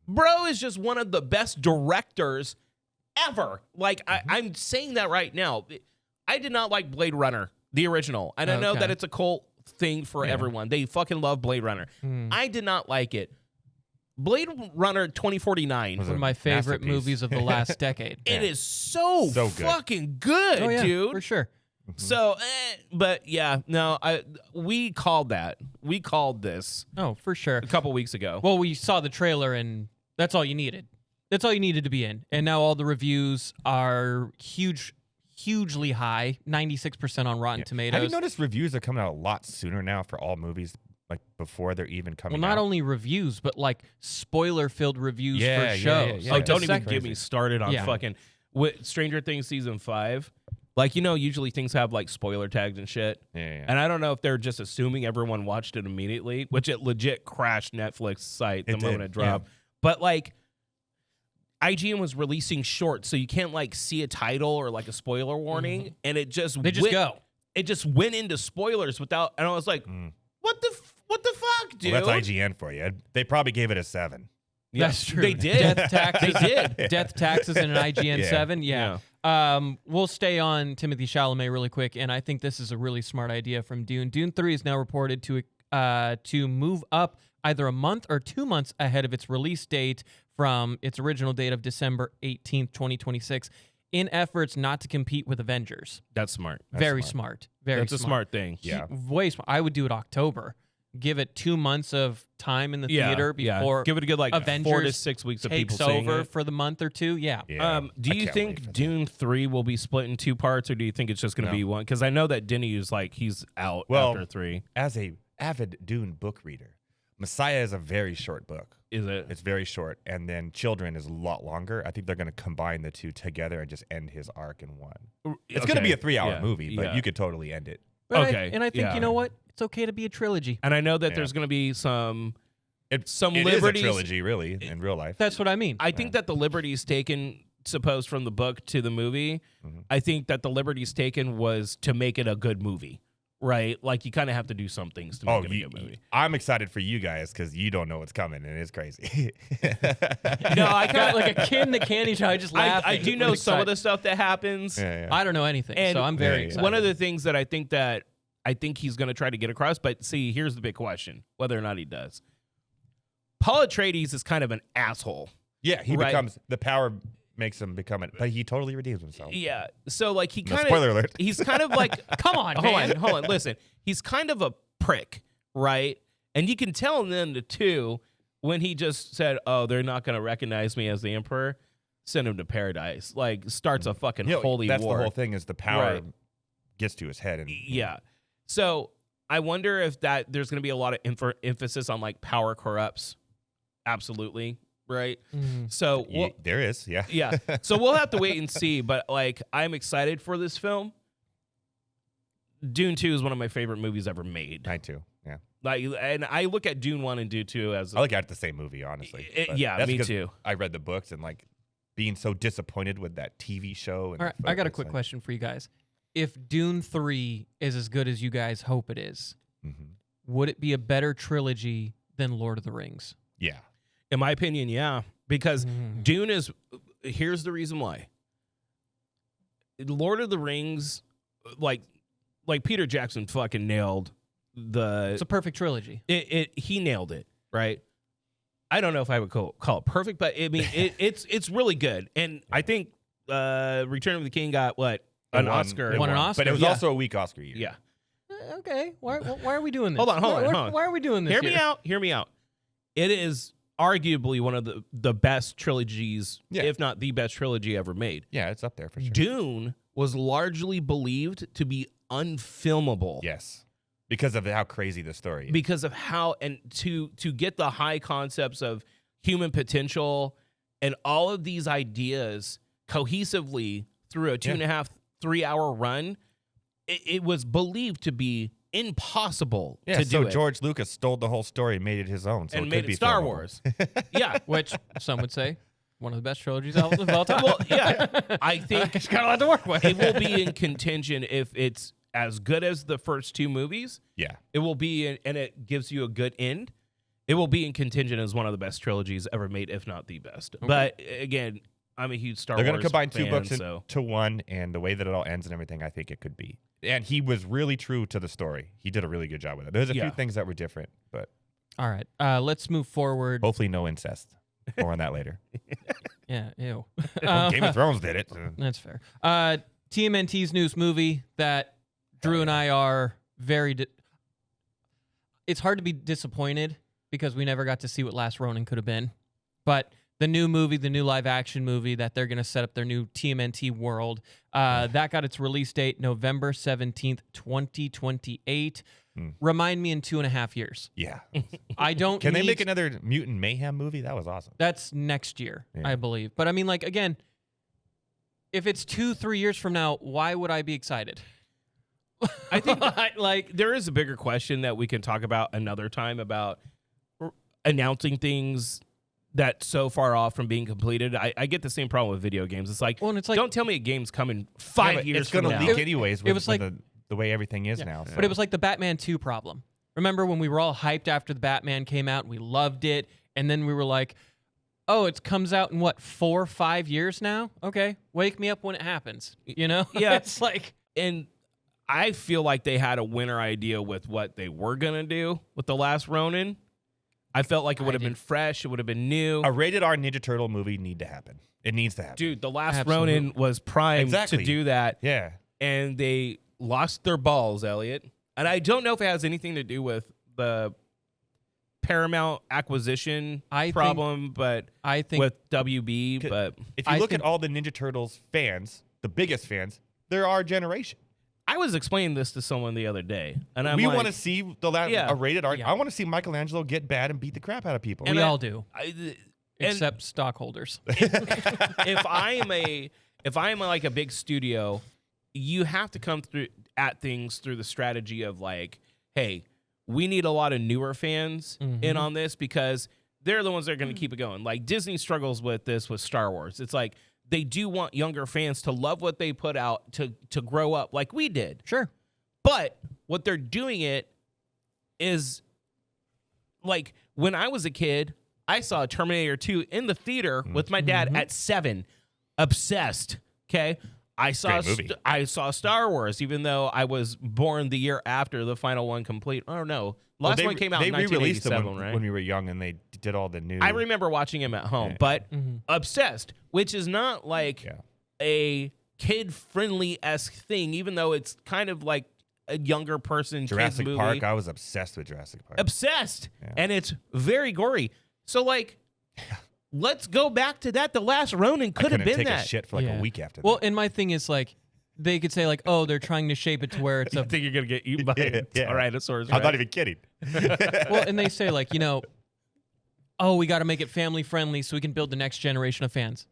Speaker 1: Bro is just one of the best directors ever. Like, I'm saying that right now. I did not like Blade Runner, the original. And I know
Speaker 2: Okay.
Speaker 1: that it's a cult thing for everyone. They fucking love Blade Runner. I did not like it. Blade Runner 2049.
Speaker 3: Was
Speaker 2: One of my favorite
Speaker 3: masterpiece.
Speaker 2: movies of the last decade.
Speaker 1: It is so
Speaker 3: So good.
Speaker 1: fucking good,
Speaker 2: Oh, yeah,
Speaker 1: dude.
Speaker 2: for sure.
Speaker 1: So, but yeah, no, we called that. We called this
Speaker 2: Oh, for sure.
Speaker 1: a couple weeks ago.
Speaker 2: Well, we saw the trailer, and that's all you needed. That's all you needed to be in. And now all the reviews are hugely high, 96% on Rotten Tomatoes.
Speaker 3: Have you noticed reviews are coming out a lot sooner now for all movies, like before they're even coming
Speaker 2: Well,
Speaker 3: out?
Speaker 2: not only reviews, but like spoiler-filled reviews
Speaker 3: Yeah,
Speaker 2: for
Speaker 3: yeah,
Speaker 2: shows.
Speaker 3: yeah.
Speaker 1: Oh,
Speaker 2: Like
Speaker 1: don't
Speaker 2: the
Speaker 1: even
Speaker 2: sec-
Speaker 1: get me started on
Speaker 2: Yeah.
Speaker 1: fucking with Stranger Things season 5. Like, usually things have like spoiler tags and shit.
Speaker 3: Yeah.
Speaker 1: And I don't know if they're just assuming everyone watched it immediately, which it legit crashed Netflix site the
Speaker 3: It
Speaker 1: moment
Speaker 3: did,
Speaker 1: it dropped. But like, IGN was releasing shorts, so you can't like see a title or like a spoiler warning, and it just
Speaker 2: They just go.
Speaker 1: It just went into spoilers without, and I was like, what the fuck, dude?
Speaker 3: Well, that's IGN for you. They probably gave it a 7.
Speaker 1: Yeah,
Speaker 2: That's true.
Speaker 1: They did.
Speaker 2: Death taxes.
Speaker 1: They did.
Speaker 2: Death taxes in an IGN
Speaker 3: Yeah.
Speaker 2: 7. Yeah. We'll stay on Timothée Chalamet really quick, and I think this is a really smart idea from Dune. Dune 3 is now reported to move up either a month or 2 months ahead of its release date from its original date of December 18th, 2026, in efforts not to compete with Avengers.
Speaker 1: That's smart.
Speaker 2: Very smart. Very
Speaker 1: That's a smart thing.
Speaker 3: Yeah.
Speaker 2: Way smart. I would do it October. Give it 2 months of time in the theater before
Speaker 1: Give it a good like
Speaker 2: Avengers
Speaker 1: 4 to 6 weeks of people
Speaker 2: takes
Speaker 1: seeing
Speaker 2: over
Speaker 1: it.
Speaker 2: for the month or two. Yeah.
Speaker 3: Yeah.
Speaker 1: Do
Speaker 3: I
Speaker 1: you
Speaker 3: can't wait
Speaker 1: think
Speaker 3: for that.
Speaker 1: Dune 3 will be split in 2 parts, or do you think it's just going to
Speaker 3: No.
Speaker 1: be one? Because I know that Denny is like, he's out
Speaker 3: Well,
Speaker 1: after 3.
Speaker 3: As a avid Dune book reader, Messiah is a very short book.
Speaker 1: Is it?
Speaker 3: It's very short, and then Children is a lot longer. I think they're going to combine the two together and just end his arc in one. It's going to be a 3-hour movie, but you could totally end it.
Speaker 2: But
Speaker 1: Okay,
Speaker 2: I think,
Speaker 1: yeah.
Speaker 2: you know what? It's okay to be a trilogy.
Speaker 1: And I know that
Speaker 3: Yeah.
Speaker 1: there's going to be some
Speaker 3: It is
Speaker 1: liberties.
Speaker 3: a trilogy, really, in real life.
Speaker 2: That's what I mean.
Speaker 1: I think that the liberties taken, supposed from the book to the movie, I think that the liberties taken was to make it a good movie, right? Like, you kind of have to do some things to make it a good movie.
Speaker 3: I'm excited for you guys because you don't know what's coming, and it's crazy.
Speaker 1: No, I kind of
Speaker 2: like a kid in the candy shop, I just laughing.
Speaker 1: I do know some of the stuff that happens.
Speaker 3: Yeah.
Speaker 2: I don't know anything,
Speaker 1: And
Speaker 2: so I'm very
Speaker 3: yeah.
Speaker 2: excited.
Speaker 1: One of the things that I think he's going to try to get across, but see, here's the big question, whether or not he does. Paul Atreides is kind of an asshole.
Speaker 3: Yeah, he
Speaker 1: Right.
Speaker 3: becomes the power makes him become it, but he totally redeems himself.
Speaker 1: Yeah. So like he
Speaker 3: No,
Speaker 1: kind
Speaker 3: spoiler
Speaker 1: of
Speaker 3: alert.
Speaker 1: he's kind of like
Speaker 2: Come on,
Speaker 1: hold
Speaker 2: man.
Speaker 1: on, listen. He's kind of a prick, right? And you can tell in the 2 when he just said, "Oh, they're not going to recognize me as the Emperor," send him to paradise. Like, starts a fucking holy
Speaker 3: that's
Speaker 1: war.
Speaker 3: the whole thing is the power
Speaker 1: Right.
Speaker 3: gets to his head. And
Speaker 1: Yeah. So I wonder if that there's going to be a lot of emphasis on like power corrupts. Absolutely. Right. So
Speaker 3: there is. Yeah.
Speaker 1: yeah. So we'll have to wait and see. But like, I'm excited for this film. Dune 2 is one of my favorite movies ever made.
Speaker 3: Mine too. Yeah.
Speaker 1: Like, and I look at Dune 1 and Dune 2 as
Speaker 3: I look at it the same movie, honestly. But
Speaker 1: yeah,
Speaker 3: that's
Speaker 1: me
Speaker 3: because
Speaker 1: too.
Speaker 3: I read the books and like being so disappointed with that TV show. And
Speaker 2: All right, I got a quick question for you guys. If Dune 3 is as good as you guys hope it is, would it be a better trilogy than Lord of the Rings?
Speaker 3: Yeah.
Speaker 1: In my opinion, yeah. Because Dune is, here's the reason why. Lord of the Rings, like Peter Jackson fucking nailed
Speaker 2: It's a perfect trilogy.
Speaker 1: He nailed it, right? I don't know if I would call it perfect, but I mean, it's really good. And I think Return of the King got an Oscar.
Speaker 2: It won an Oscar.
Speaker 3: But it was also a weak Oscar year.
Speaker 1: Yeah.
Speaker 2: Okay. Why are we doing this?
Speaker 1: Hold on.
Speaker 2: Why are we doing this?
Speaker 1: Hear me out. It is arguably one of the best trilogies, if not the best trilogy ever made.
Speaker 3: Yeah, it's up there for sure.
Speaker 1: Dune was largely believed to be unfilmable.
Speaker 3: Yes. Because of how crazy the story is.
Speaker 1: Because of how, and to get the high concepts of human potential and all of these ideas cohesively through a 2.5, 3 hour run, it was believed to be impossible to do
Speaker 3: so
Speaker 1: it.
Speaker 3: George Lucas stole the whole story and made it his own. So
Speaker 1: And
Speaker 3: it
Speaker 1: made
Speaker 3: could be
Speaker 1: it Star
Speaker 3: filmable.
Speaker 1: Wars. Yeah.
Speaker 2: Which some would say one of the best trilogies of all time.
Speaker 1: Well, yeah. I think
Speaker 2: It's got a lot to work with.
Speaker 1: it will be in contention if it's as good as the first two movies.
Speaker 3: Yeah.
Speaker 1: It will be, and it gives you a good end. It will be in contention as one of the best trilogies ever made, if not the best. Okay. But again, I'm a huge Star Wars
Speaker 3: They're going to combine
Speaker 1: fan,
Speaker 3: two books
Speaker 1: so.
Speaker 3: into one, and the way that it all ends and everything, I think it could be. And he was really true to the story. He did a really good job with it. There's a few things that were different, but
Speaker 2: all right. Let's move forward.
Speaker 3: Hopefully no incest. More on that later.
Speaker 2: Yeah, ew.
Speaker 3: Well, Game of Thrones did it.
Speaker 2: That's fair. TMNT's newest movie that Drew and I are very... it's hard to be disappointed because we never got to see what Last Ronin could have been. But the new movie, the new live-action movie that they're going to set up their new TMNT world, that got its release date November 17th, 2028. Remind me in 2.5 years.
Speaker 3: Yeah.
Speaker 2: I don't
Speaker 3: Can they make another Mutant Mayhem movie? That was awesome.
Speaker 2: That's next year, I believe. But I mean, like, again, if it's 2-3 years from now, why would I be excited?
Speaker 1: I think like there is a bigger question that we can talk about another time about announcing things that's so far off from being completed. I get the same problem with video games. It's like,
Speaker 2: well, it's like,
Speaker 1: don't tell me a game's coming 5 years from now.
Speaker 3: It's going to leak anyways with,
Speaker 2: it was like,
Speaker 3: the way everything is now. So.
Speaker 2: But it was like the Batman 2 problem. Remember when we were all hyped after the Batman came out and we loved it, and then we were like, oh, it comes out in what, 4 or 5 years now? Okay, wake me up when it happens. You know?
Speaker 1: Yeah.
Speaker 2: It's like...
Speaker 1: And I feel like they had a winner idea with what they were going to do with The Last Ronin. I felt like it would have been fresh. It would have been new.
Speaker 3: A rated R Ninja Turtle movie need to happen. It needs to happen.
Speaker 1: Dude, The Last Ronin was primed to do that.
Speaker 3: Yeah.
Speaker 1: And they lost their balls, Elliot. And I don't know if it has anything to do with the Paramount acquisition problem, but
Speaker 2: I think
Speaker 1: with WB. But
Speaker 3: if you look at all the Ninja Turtles fans, the biggest fans, they're our generation.
Speaker 1: I was explaining this to someone the other day, and I'm
Speaker 3: we
Speaker 1: like,
Speaker 3: want to see a rated R.
Speaker 2: Yeah.
Speaker 3: I want to see Michelangelo get bad and beat the crap out of people.
Speaker 2: we all do,
Speaker 1: and
Speaker 2: except stockholders.
Speaker 1: if I'm like a big studio, you have to come through at things through the strategy of like, hey, we need a lot of newer fans in on this because they're the ones that are going to keep it going. Like Disney struggles with this with Star Wars. It's like they do want younger fans to love what they put out to grow up like we did.
Speaker 2: Sure.
Speaker 1: But what they're doing it is like when I was a kid, I saw Terminator 2 in the theater with my dad at 7, obsessed. Okay. I saw Star Wars, even though I was born the year after the final one complete. I don't know. Last one came out in 1987, right?
Speaker 3: When we were young, and they did all the new.
Speaker 1: I remember watching him at home, but obsessed, which is not like a kid-friendly-esque thing, even though it's kind of like a younger person
Speaker 3: Jurassic
Speaker 1: kids movie.
Speaker 3: Park. I was obsessed with Jurassic Park.
Speaker 1: Obsessed, and it's very gory. So like, let's go back to that. The Last Ronin could have been
Speaker 3: take
Speaker 1: that.
Speaker 3: a shit for like a week after
Speaker 2: Well,
Speaker 3: that.
Speaker 2: and my thing is like, they could say like, oh, they're trying to shape it to where it's
Speaker 1: I
Speaker 2: a
Speaker 1: think you're gonna get eaten by a Tyrannosaurus.
Speaker 3: I'm not
Speaker 1: Rex.
Speaker 3: even kidding.
Speaker 2: well, and they say like, oh, we got to make it family friendly so we can build the next generation of fans.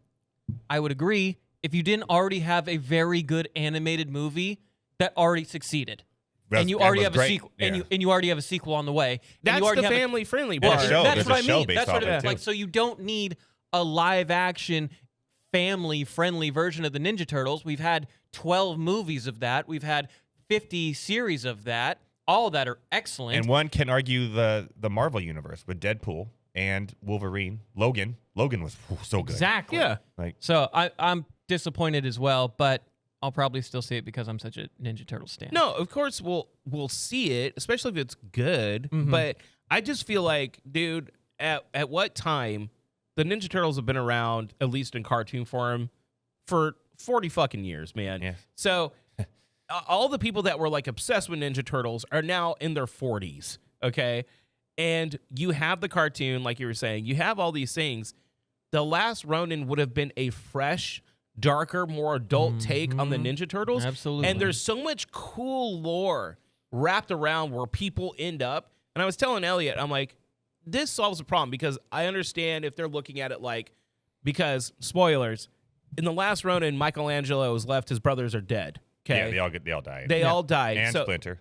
Speaker 2: I would agree if you didn't already have a very good animated movie that already succeeded. And you already have a sequel, and you already have a sequel on the way.
Speaker 1: That's
Speaker 2: you already
Speaker 1: the
Speaker 2: have
Speaker 1: family friendly
Speaker 3: Well,
Speaker 1: part.
Speaker 3: show.
Speaker 2: That's
Speaker 3: There's
Speaker 2: what
Speaker 3: a
Speaker 2: I
Speaker 3: show
Speaker 2: mean.
Speaker 3: based
Speaker 2: That's
Speaker 3: off
Speaker 2: what
Speaker 3: of
Speaker 2: it
Speaker 3: it,
Speaker 2: is.
Speaker 3: too.
Speaker 2: Like, so you don't need a live action family friendly version of the Ninja Turtles. We've had 12 movies of that. We've had 50 series of that. All of that are excellent.
Speaker 3: And one can argue the Marvel universe with Deadpool and Wolverine. Logan was so good.
Speaker 2: exactly.
Speaker 1: Yeah.
Speaker 3: Like,
Speaker 2: So I'm disappointed as well, but I'll probably still see it because I'm such a Ninja Turtle stan.
Speaker 1: No, of course we'll see it, especially if it's good. But I just feel like, dude, at what time the Ninja Turtles have been around, at least in cartoon form, for 40 fucking years, man.
Speaker 3: Yeah.
Speaker 1: So all the people that were like obsessed with Ninja Turtles are now in their 40s, okay? And you have the cartoon, like you were saying, you have all these things. The Last Ronin would have been a fresh, darker, more adult take on the Ninja Turtles.
Speaker 2: Absolutely.
Speaker 1: And there's so much cool lore wrapped around where people end up. And I was telling Elliot, I'm like, this solves a problem because I understand if they're looking at it like, because, spoilers, in The Last Ronin, Michelangelo is left, his brothers are dead. Okay.
Speaker 3: yeah, they all died.
Speaker 1: They all died.
Speaker 3: and
Speaker 1: So-
Speaker 3: Splinter.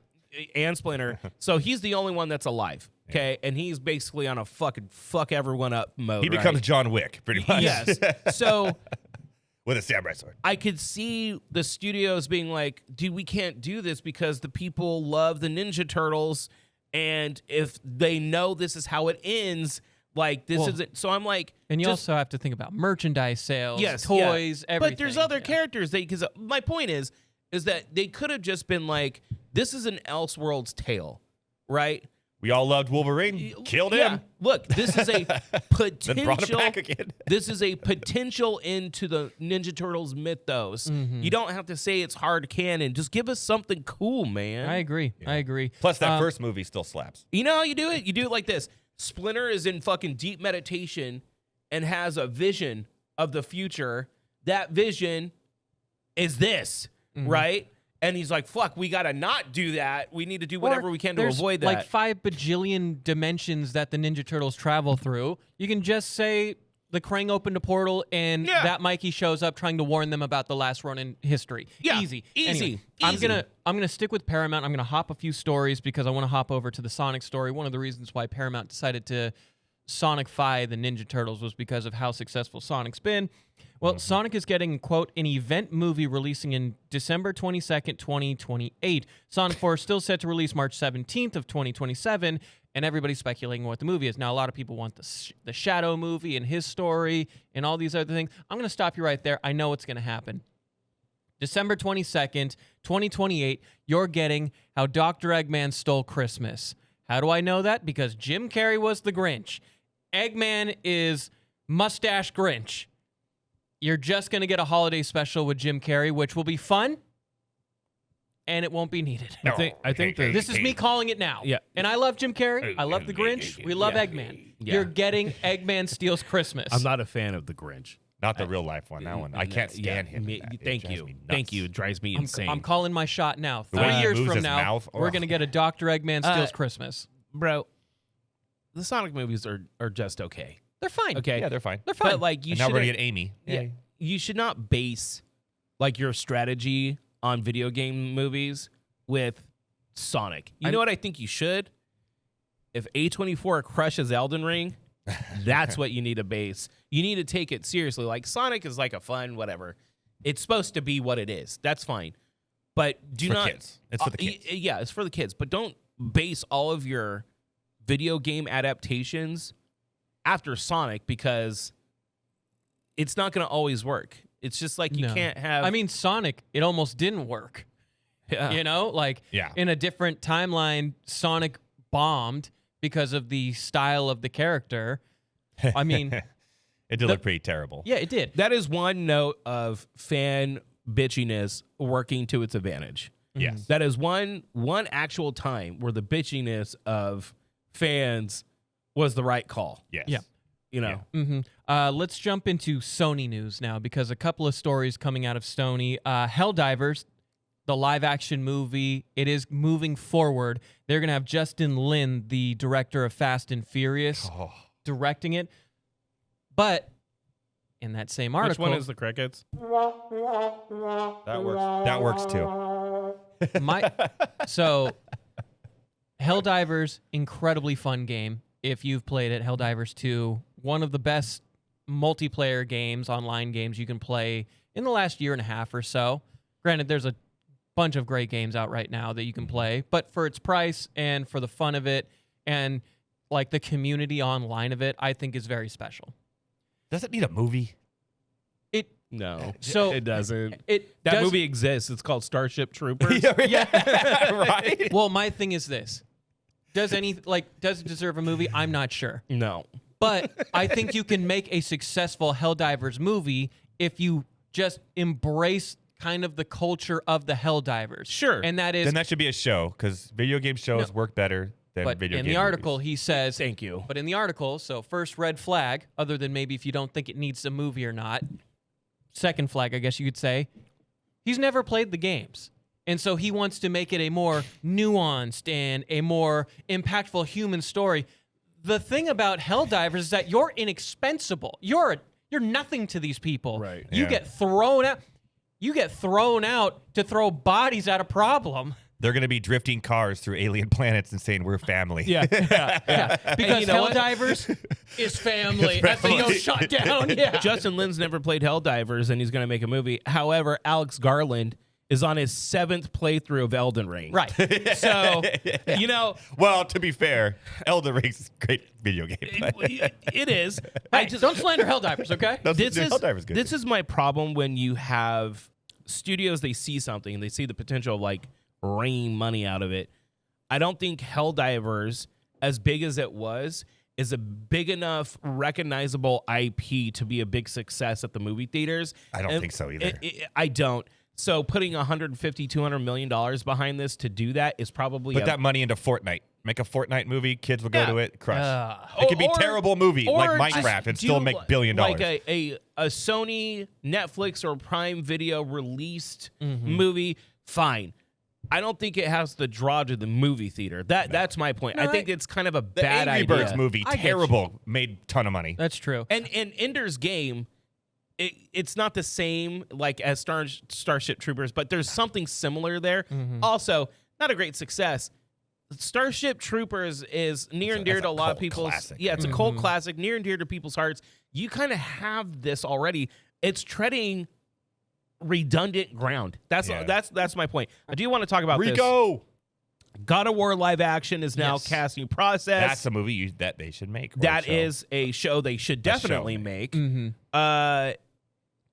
Speaker 1: and Splinter. So he's the only one that's alive. Okay. And he's basically on a fucking fuck everyone up mode.
Speaker 3: He becomes
Speaker 1: right?
Speaker 3: John Wick, pretty much.
Speaker 1: Yes. So
Speaker 3: With a samurai sword.
Speaker 1: I could see the studios being like, dude, we can't do this because the people love the Ninja Turtles. And if they know this is how it ends, like this isn't. So I'm like,
Speaker 2: And you
Speaker 1: just-
Speaker 2: also have to think about merchandise sales,
Speaker 1: yes,
Speaker 2: toys,
Speaker 1: yeah.
Speaker 2: everything.
Speaker 1: But there's other characters because my point is that they could have just been like, this is an Elseworlds tale, right?
Speaker 3: We all loved Wolverine. Killed
Speaker 1: Yeah.
Speaker 3: him.
Speaker 1: Look, this is a
Speaker 3: Then brought him
Speaker 1: potential.
Speaker 3: back again.
Speaker 1: This is a potential into the Ninja Turtles mythos. You don't have to say it's hard canon. Just give us something cool, man.
Speaker 2: I agree. I agree.
Speaker 3: Plus, that first movie still slaps.
Speaker 1: You know how you do it? You do it like this. Splinter is in fucking deep meditation and has a vision of the future. That vision is this, right? And he's like, fuck, we got to not do that. We need to do whatever
Speaker 2: Or
Speaker 1: we can to
Speaker 2: there's
Speaker 1: avoid that.
Speaker 2: like 5 bajillion dimensions that the Ninja Turtles travel through. You can just say the Krang opened a portal and
Speaker 1: Yeah.
Speaker 2: that Mikey shows up trying to warn them about the Last Ronin history.
Speaker 1: Yeah,
Speaker 2: Easy.
Speaker 1: easy,
Speaker 2: Anyway,
Speaker 1: easy.
Speaker 2: I'm gonna stick with Paramount. I'm gonna hop a few stories because I want to hop over to the Sonic story. One of the reasons why Paramount decided to Sonicify the Ninja Turtles was because of how successful Sonic's been. Well, Sonic is getting, quote, an event movie releasing in December 22nd, 2028. Sonic 4 is still set to release March 17th of 2027, and everybody's speculating what the movie is. Now, a lot of people want the Shadow movie and his story and all these other things. I'm going to stop you right there. I know what's going to happen. December 22nd, 2028, you're getting How Dr. Eggman Stole Christmas. How do I know that? Because Jim Carrey was the Grinch. Eggman is Mustache Grinch. You're just going to get a holiday special with Jim Carrey, which will be fun, and it won't be needed.
Speaker 1: I think
Speaker 2: This is me calling it now.
Speaker 1: Yeah.
Speaker 2: And I love Jim Carrey. I love the Grinch. We love Eggman.
Speaker 1: Yeah.
Speaker 2: You're getting Eggman Steals Christmas.
Speaker 1: I'm not a fan of the Grinch.
Speaker 3: Not the real life one. That one. I can't stand
Speaker 1: Yeah,
Speaker 3: him.
Speaker 1: me-
Speaker 3: It
Speaker 1: Thank
Speaker 3: drives
Speaker 1: you.
Speaker 3: me nuts.
Speaker 1: Thank you. It drives me insane.
Speaker 2: I'm calling my shot now.
Speaker 3: The way
Speaker 2: 3
Speaker 3: he
Speaker 2: years
Speaker 3: moves
Speaker 2: from
Speaker 3: his
Speaker 2: now,
Speaker 3: mouth,
Speaker 2: we're
Speaker 3: ugh.
Speaker 2: going to get a Dr. Eggman Steals Christmas.
Speaker 1: Bro, the Sonic movies are just okay.
Speaker 2: They're fine.
Speaker 1: Okay.
Speaker 3: Yeah, they're fine.
Speaker 2: They're fine.
Speaker 1: But like you
Speaker 3: And now we're
Speaker 1: should
Speaker 3: gonna get Amy.
Speaker 1: yeah, you should not base like your strategy on video game movies with Sonic. You know what I think you should? If A24 crushes Elden Ring, that's what you need to base. You need to take it seriously. Like Sonic is like a fun whatever. It's supposed to be what it is. That's fine. But do
Speaker 3: for
Speaker 1: not
Speaker 3: kids. It's for the kids.
Speaker 1: Yeah, it's for the kids. But don't base all of your video game adaptations after Sonic because it's not going to always work. It's just like you
Speaker 2: No.
Speaker 1: can't have.
Speaker 2: I mean, Sonic, it almost didn't work.
Speaker 1: yeah.
Speaker 2: You know, like
Speaker 3: Yeah.
Speaker 2: in a different timeline, Sonic bombed because of the style of the character. I mean,
Speaker 3: It did look pretty terrible.
Speaker 2: yeah, it did.
Speaker 1: that is one note of fan bitchiness working to its advantage.
Speaker 3: Yes.
Speaker 1: That is one actual time where the bitchiness of fans was the right call.
Speaker 3: Yes.
Speaker 2: Yeah.
Speaker 1: you know.
Speaker 2: Let's jump into Sony news now, because a couple of stories coming out of Sony. HellDivers, the live-action movie, it is moving forward. They're going to have Justin Lin, the director of Fast and Furious, directing it. But in that same article...
Speaker 1: Which one is the crickets?
Speaker 3: That works too.
Speaker 2: So, HellDivers, incredibly fun game. If you've played it, HellDivers 2, one of the best multiplayer games, online games you can play in the last year and a half or so. Granted, there's a bunch of great games out right now that you can play, but for its price and for the fun of it and like the community online of it, I think is very special.
Speaker 3: Does it need a movie?
Speaker 1: No,
Speaker 2: so
Speaker 1: it doesn't.
Speaker 2: That
Speaker 1: movie exists. It's called Starship Troopers.
Speaker 2: Yeah.
Speaker 3: Right?
Speaker 2: Well, my thing is this. Does it deserve a movie? I'm not sure.
Speaker 1: No.
Speaker 2: But I think you can make a successful HellDivers movie if you just embrace kind of the culture of the HellDivers.
Speaker 1: Sure.
Speaker 2: And that is...
Speaker 3: Then that should be a show, because video game shows work better than
Speaker 2: But
Speaker 3: video
Speaker 2: in
Speaker 3: game
Speaker 2: the article,
Speaker 3: movies.
Speaker 2: he says...
Speaker 1: Thank you.
Speaker 2: But in the article, so first red flag, other than maybe if you don't think it needs a movie or not, second flag, I guess you could say, he's never played the games. And so he wants to make it a more nuanced and a more impactful human story. The thing about HellDivers is that you're inexpensible. You're nothing to these people.
Speaker 1: Right.
Speaker 2: You
Speaker 3: Yeah.
Speaker 2: get thrown out. You get thrown out to throw bodies at a problem.
Speaker 3: They're going to be drifting cars through alien planets and saying we're family.
Speaker 1: Yeah.
Speaker 2: Because
Speaker 1: you know what?
Speaker 2: HellDivers is family. That's the no shut down. Yeah.
Speaker 1: Justin Lin's never played HellDivers, and he's going to make a movie. However, Alex Garland is on his 7th playthrough of Elden Ring.
Speaker 2: Right.
Speaker 1: So, you know...
Speaker 3: Well, to be fair, Elden Ring's a great video game.
Speaker 1: It is.
Speaker 2: Hey, don't slander HellDivers, okay?
Speaker 1: This is my problem when you have studios, they see something, they see the potential of like wringing money out of it. I don't think HellDivers, as big as it was, is a big enough recognizable IP to be a big success at the movie theaters.
Speaker 3: I don't think so either.
Speaker 1: I don't. So putting $150, $200 million behind this to do that is probably...
Speaker 3: Put that money into Fortnite. Make a Fortnite movie. Kids will go to it. Crush.
Speaker 1: It
Speaker 3: It could be a terrible movie like Minecraft and still make $1 billion.
Speaker 1: Like a Sony, Netflix, or Prime Video released movie, fine. I don't think it has the draw to the movie theater. That's my point.
Speaker 2: No,
Speaker 1: I think it's kind of a
Speaker 3: The
Speaker 1: bad
Speaker 3: Angry
Speaker 1: idea.
Speaker 3: Birds movie,
Speaker 2: I get
Speaker 3: terrible, made a ton of money.
Speaker 2: That's true.
Speaker 1: And Ender's Game, it's not the same like as Starship Troopers, but there's something similar there. Also, not a great success. Starship Troopers is near and dear
Speaker 3: That's
Speaker 1: to
Speaker 3: a
Speaker 1: a lot of
Speaker 3: cult
Speaker 1: people's...
Speaker 3: classic.
Speaker 1: Yeah, it's a cult classic, near and dear to people's hearts. You kind of have this already. It's treading redundant ground. That's my point. I do want to talk about
Speaker 3: Rico!
Speaker 1: this. God of War live action is now casting process.
Speaker 3: That's a movie that they should make.
Speaker 1: That is a show they should definitely make.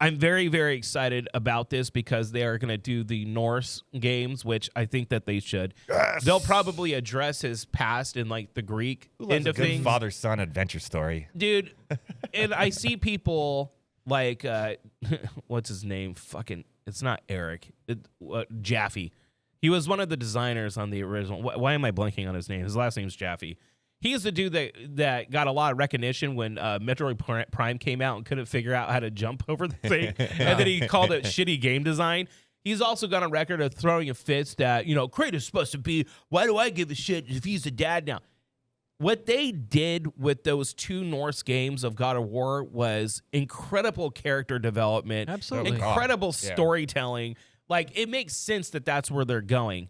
Speaker 1: I'm very, very excited about this because they are going to do the Norse games, which I think that they should.
Speaker 3: Yes!
Speaker 1: They'll probably address his past in like the Greek end of
Speaker 3: good
Speaker 1: things.
Speaker 3: father-son adventure story.
Speaker 1: Dude, and I see people like, what's his name? It's not Eric. Jaffe. He was one of the designers on the original. Why am I blanking on his name? His last name is Jaffe. He's the dude that got a lot of recognition when Metroid Prime came out and couldn't figure out how to jump over the thing. And then he called it shitty game design. He's also got a record of throwing a fits that, Kratos is supposed to be, why do I give a shit if he's a dad now? What they did with those 2 Norse games of God of War was incredible character development.
Speaker 2: Absolutely.
Speaker 1: Incredible storytelling. Like, it makes sense that that's where they're going.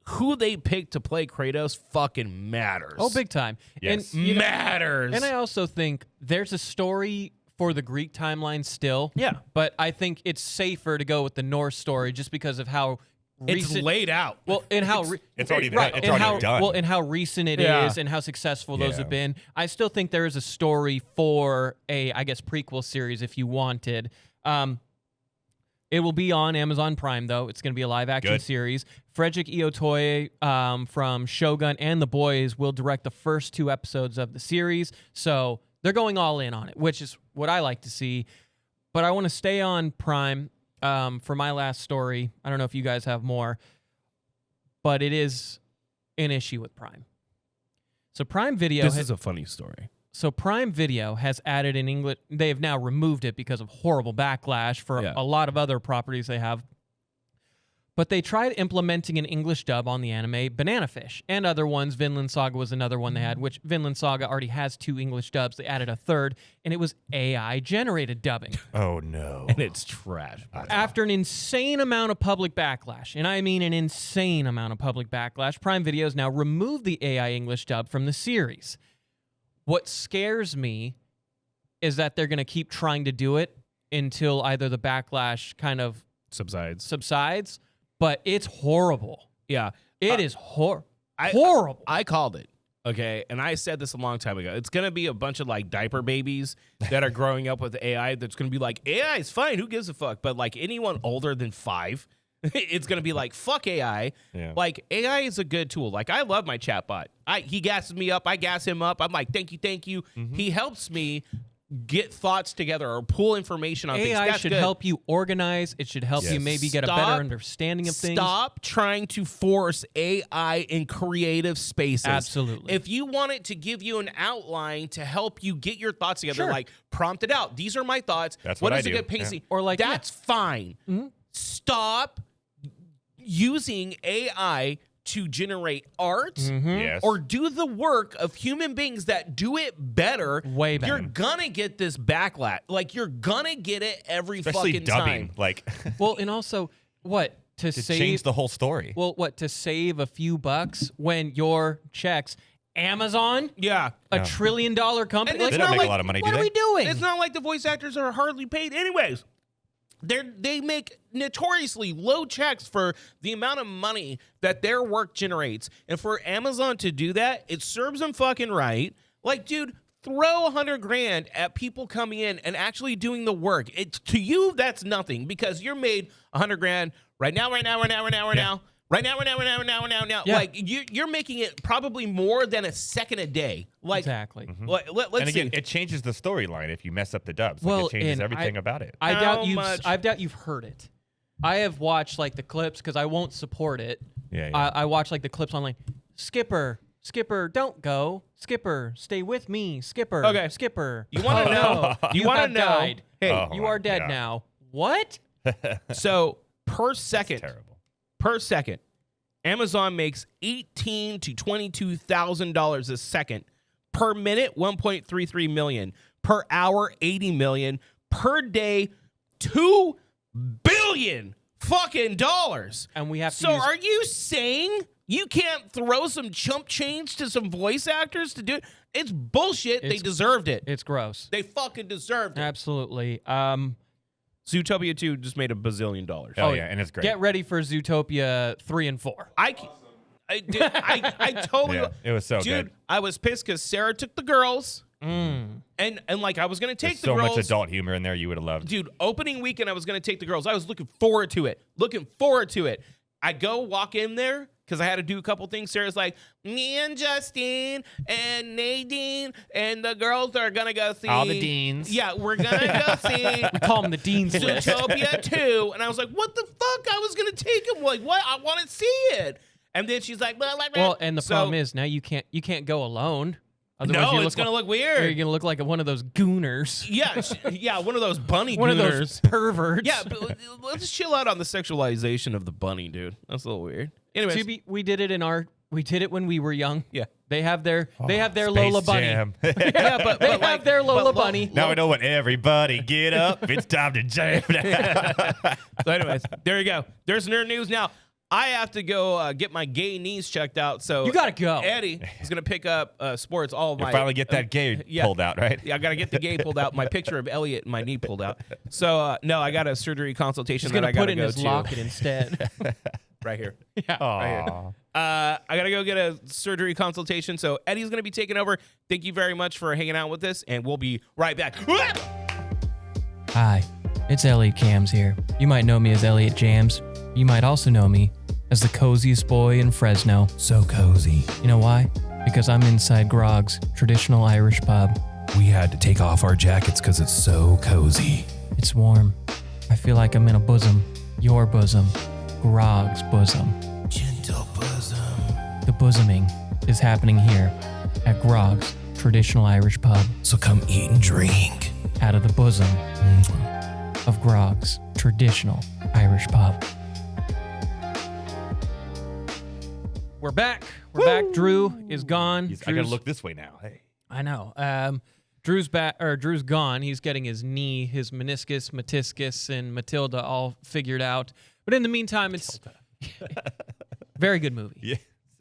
Speaker 1: Who they pick to play Kratos fucking matters.
Speaker 2: Oh, big time.
Speaker 3: Yes.
Speaker 2: And,
Speaker 1: matters.
Speaker 2: And I also think there's a story for the Greek timeline still.
Speaker 1: Yeah.
Speaker 2: But I think it's safer to go with the Norse story just because of how
Speaker 1: it's laid out.
Speaker 2: Well, and how
Speaker 3: It's already
Speaker 2: right,
Speaker 3: it's
Speaker 2: and
Speaker 3: already
Speaker 2: how,
Speaker 3: done.
Speaker 2: Well, and how recent it is, and how successful those have been. I still think there is a story for a, I guess, prequel series if you wanted. It will be on Amazon Prime, though. It's going to be a live-action series. Frederick Iotoye from Shogun and The Boys will direct the first 2 episodes of the series. So they're going all in on it, which is what I like to see. But I want to stay on Prime for my last story. I don't know if you guys have more, but it is an issue with Prime. So Prime Video...
Speaker 1: This is a funny story.
Speaker 2: So Prime Video has added in English. They have now removed it because of horrible backlash for a lot of other properties they have. But they tried implementing an English dub on the anime Banana Fish and other ones. Vinland Saga was another one they had, which Vinland Saga already has 2 English dubs. They added a third, and it was AI-generated dubbing.
Speaker 3: Oh, no.
Speaker 1: And it's trash.
Speaker 2: After an insane amount of public backlash, and I mean an insane amount of public backlash, Prime Video has now removed the AI English dub from the series. What scares me is that they're going to keep trying to do it until either the backlash kind of subsides, but it's horrible.
Speaker 1: Yeah.
Speaker 2: It is horrible.
Speaker 1: I called it, okay? And I said this a long time ago. It's going to be a bunch of, like, diaper babies that are growing up with AI that's going to be like, AI is fine. Who gives a fuck? But, like, anyone older than 5, it's going to be like, fuck AI.
Speaker 3: Yeah.
Speaker 1: Like, AI is a good tool. Like, I love my chatbot. He gasses me up. I gas him up. I'm like, thank you. Mm-hmm. He helps me get thoughts together or pull information on things.
Speaker 2: AI should help you organize. It should help you maybe get a better understanding of things.
Speaker 1: Stop trying to force AI in creative spaces.
Speaker 2: Absolutely.
Speaker 1: If you want it to give you an outline to help you get your thoughts together, like prompt it out. These are my thoughts.
Speaker 3: That's
Speaker 1: what
Speaker 3: what
Speaker 1: is
Speaker 3: I
Speaker 1: a
Speaker 3: do.
Speaker 1: good pacing?
Speaker 2: Yeah. Or like
Speaker 1: that's fine.
Speaker 2: Mm-hmm.
Speaker 1: Stop using AI to generate art or do the work of human beings that do it better.
Speaker 2: Way better.
Speaker 1: You're gonna get this backlash. Like, you're gonna get it every
Speaker 3: Especially
Speaker 1: fucking
Speaker 3: dubbing.
Speaker 1: time.
Speaker 3: Like,
Speaker 2: well, and also, what? To
Speaker 3: change the whole story.
Speaker 2: Well, what? To save a few bucks when your checks, Amazon?
Speaker 1: Yeah.
Speaker 2: A $1 trillion company?
Speaker 1: And
Speaker 3: they don't make a lot of money, do
Speaker 2: What
Speaker 3: they?
Speaker 2: are we doing?
Speaker 1: It's not like the voice actors are hardly paid anyways. They make notoriously low checks for the amount of money that their work generates. And for Amazon to do that, it serves them fucking right. Like, dude, throw $100,000 at people coming in and actually doing the work. To you, that's nothing because you're made $100,000 right now.
Speaker 2: Yeah.
Speaker 1: Like, you're making it probably more than a second a day. Like,
Speaker 2: Exactly.
Speaker 1: Let's
Speaker 3: and again,
Speaker 1: see.
Speaker 3: it changes the storyline if you mess up the dubs.
Speaker 2: Well,
Speaker 3: Like, it changes
Speaker 2: and
Speaker 3: everything about it.
Speaker 2: I
Speaker 1: How
Speaker 2: doubt you've heard it. I have watched like the clips because I won't support it.
Speaker 3: Yeah.
Speaker 2: I watch like the clips online. Skipper, don't go. Skipper, stay with me. Skipper,
Speaker 1: Okay.
Speaker 2: Skipper.
Speaker 1: You want to know?
Speaker 2: You
Speaker 1: want to
Speaker 2: have
Speaker 1: know?
Speaker 2: died.
Speaker 1: Hey,
Speaker 3: Oh,
Speaker 2: You are dead
Speaker 3: God.
Speaker 2: now. What?
Speaker 1: so per second,
Speaker 3: Terrible.
Speaker 1: Amazon makes $18,000 to $22,000 a second. Per minute, $1.33 million. Per hour, $80 million. Per day, $2 billion fucking dollars.
Speaker 2: And we have to
Speaker 1: So
Speaker 2: use
Speaker 1: are you saying you can't throw some chump change to some voice actors to do it? It's bullshit. They deserved it.
Speaker 2: It's gross.
Speaker 1: They fucking deserved it.
Speaker 2: Absolutely.
Speaker 1: Zootopia 2 just made $1 billion.
Speaker 3: Oh, yeah, and it's great.
Speaker 2: Get ready for Zootopia 3 and 4.
Speaker 1: I totally.
Speaker 3: Yeah, it was so
Speaker 1: dude,
Speaker 3: good.
Speaker 1: I was pissed because Sarah took the girls, and like I was gonna take
Speaker 3: There's
Speaker 1: the
Speaker 3: so
Speaker 1: girls.
Speaker 3: much adult humor in there you would have loved.
Speaker 1: Dude, opening weekend I was gonna take the girls. I was looking forward to it. I go walk in there because I had to do a couple things. Sarah's like, me and Justine and Nadine and the girls are gonna go see
Speaker 3: All the deans.
Speaker 1: Yeah, we're gonna go see
Speaker 2: We call them the Dean's List.
Speaker 1: Zootopia 2. And I was like, what the fuck? I was going to take him. Like, what? I want to see it. And then she's like, blah, blah, blah.
Speaker 2: Well, and the problem is now you can't go alone. Otherwise
Speaker 1: no,
Speaker 2: you
Speaker 1: it's going to look
Speaker 2: Or you're
Speaker 1: weird.
Speaker 2: gonna look like one of those gooners.
Speaker 1: Yeah, one of those bunny
Speaker 2: One of
Speaker 1: gooners.
Speaker 2: those perverts.
Speaker 1: Yeah, but let's chill out on the sexualization of the bunny, dude. That's a little weird. Anyways,
Speaker 2: we did it when we were young.
Speaker 1: yeah.
Speaker 2: They have their
Speaker 3: Space
Speaker 2: Lola Bunny.
Speaker 3: Jam.
Speaker 1: Yeah, but
Speaker 2: They
Speaker 1: like,
Speaker 2: have their Lola
Speaker 1: but
Speaker 2: Bunny.
Speaker 3: Now we know what everybody get up. It's time to jam.
Speaker 1: So anyways, there you go. There's nerd news. Now, I have to go get my gay knees checked out. So
Speaker 2: You gotta go.
Speaker 1: Eddie is going to pick up sports. All of
Speaker 3: You
Speaker 1: my
Speaker 3: finally get that gay
Speaker 1: yeah.
Speaker 3: pulled out, right?
Speaker 1: Yeah, I got to get the gay pulled out. My picture of Elliot and my knee pulled out. So, no, I got a surgery consultation
Speaker 2: He's
Speaker 1: that
Speaker 2: gonna
Speaker 1: I got
Speaker 2: put
Speaker 1: to
Speaker 2: it in
Speaker 1: go
Speaker 2: his
Speaker 1: to.
Speaker 2: locket instead.
Speaker 1: Right here.
Speaker 2: Yeah.
Speaker 3: Aw.
Speaker 1: I got to go get a surgery consultation. So, Eddie's going to be taking over. Thank you very much for hanging out with us, and we'll be right back.
Speaker 2: Hi, it's Elliot Cams here. You might know me as Elliot Jams. You might also know me as the coziest boy in Fresno.
Speaker 4: So cozy.
Speaker 2: You know why? Because I'm inside Grogg's, traditional Irish pub.
Speaker 4: We had to take off our jackets because it's so cozy.
Speaker 2: It's warm. I feel like I'm in a bosom. Your bosom. Grogg's bosom.
Speaker 4: Gentle bosom.
Speaker 2: The bosoming is happening here at Grogg's, traditional Irish pub
Speaker 4: So come eat and drink.
Speaker 2: out of the bosom of Grogg's traditional Irish pub. We're back. We're back. Drew is gone.
Speaker 3: I gotta look this way now. Hey.
Speaker 2: I know. Drew's back, or Drew's gone. He's getting his knee, his meniscus, metiscus, and Matilda all figured out. But in the meantime, it's very good movie.
Speaker 3: Yeah.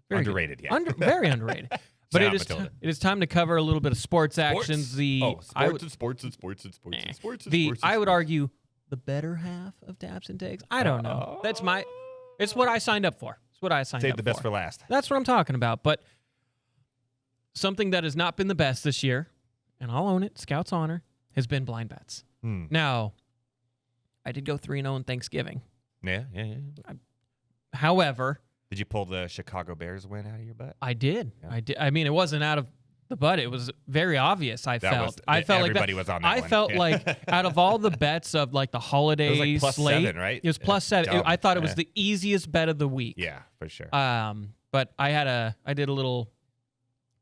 Speaker 2: Very
Speaker 3: Underrated,
Speaker 2: good.
Speaker 3: yeah.
Speaker 2: Very underrated. But
Speaker 3: Shout
Speaker 2: it
Speaker 3: out
Speaker 2: is
Speaker 3: Matilda.
Speaker 2: it is time to cover a little bit of sports actions.
Speaker 3: Sports and sports and sports and sports and sports and sports.
Speaker 2: I would argue the better half of Dabs and Takes. I don't know. It's what I signed up for. It's what I signed up for.
Speaker 3: Save the best for last.
Speaker 2: That's what I'm talking about. But something that has not been the best this year, and I'll own it, Scout's honor, has been blind bets. Now, I did go 3-0 in Thanksgiving.
Speaker 3: Yeah.
Speaker 2: However,
Speaker 3: Did you pull the Chicago Bears win out of your butt?
Speaker 2: I did.
Speaker 3: Yeah.
Speaker 2: I did. I mean, it wasn't out of the butt. It was very obvious. I felt
Speaker 3: everybody
Speaker 2: like
Speaker 3: was on that
Speaker 2: I
Speaker 3: one.
Speaker 2: felt
Speaker 3: Yeah.
Speaker 2: like out of all the bets of like the holiday
Speaker 3: It was like
Speaker 2: slate,
Speaker 3: +7, right?
Speaker 2: It was +7.
Speaker 3: Dumb.
Speaker 2: I thought it was
Speaker 3: Yeah.
Speaker 2: the easiest bet of the week.
Speaker 3: Yeah, for sure.
Speaker 2: But I did a little.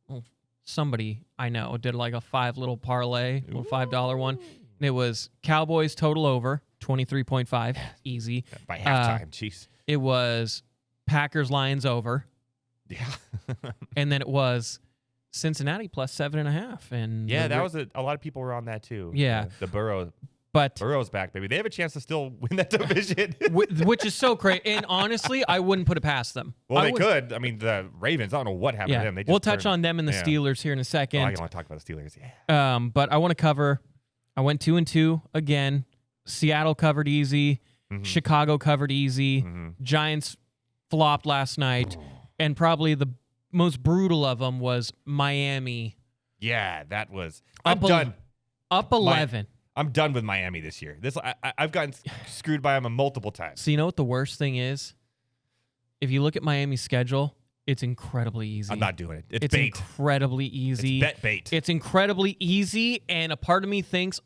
Speaker 2: Well, somebody I know did like a 5 little parlay, little $5 one, and it was Cowboys total over 23.5, easy.
Speaker 3: By halftime, jeez.
Speaker 2: It was Packers Lions over.
Speaker 3: Yeah.
Speaker 2: And then it was Cincinnati +7.5. And
Speaker 3: Yeah, that was a lot of people were on that too.
Speaker 2: Yeah.
Speaker 3: The
Speaker 2: but
Speaker 3: Burrow's back, baby. They have a chance to still win that division.
Speaker 2: which is so crazy. And honestly, I wouldn't put it past them.
Speaker 3: Well, they could. I mean, the Ravens, I don't know what happened to them. They just
Speaker 2: we'll touch
Speaker 3: turned-
Speaker 2: on them and the
Speaker 3: Yeah.
Speaker 2: Steelers here in a
Speaker 3: Oh,
Speaker 2: second.
Speaker 3: I want to talk about the Steelers. Yeah.
Speaker 2: But I want to cover. I went 2-2 again. Seattle covered easy.
Speaker 3: Mhm.
Speaker 2: Chicago covered easy.
Speaker 3: Mhm.
Speaker 2: Giants flopped last night, and probably the most brutal of them was Miami
Speaker 3: Yeah, that was.
Speaker 2: Up
Speaker 3: I'm done.
Speaker 2: up 11.
Speaker 3: I'm done with Miami this year. I've gotten screwed by them multiple times.
Speaker 2: So you know what the worst thing is? If you look at Miami's schedule, it's incredibly easy.
Speaker 3: I'm not doing it. It's
Speaker 2: It's
Speaker 3: bait.
Speaker 2: incredibly easy.
Speaker 3: It's bet bait.
Speaker 2: It's incredibly easy, and a part of me thinks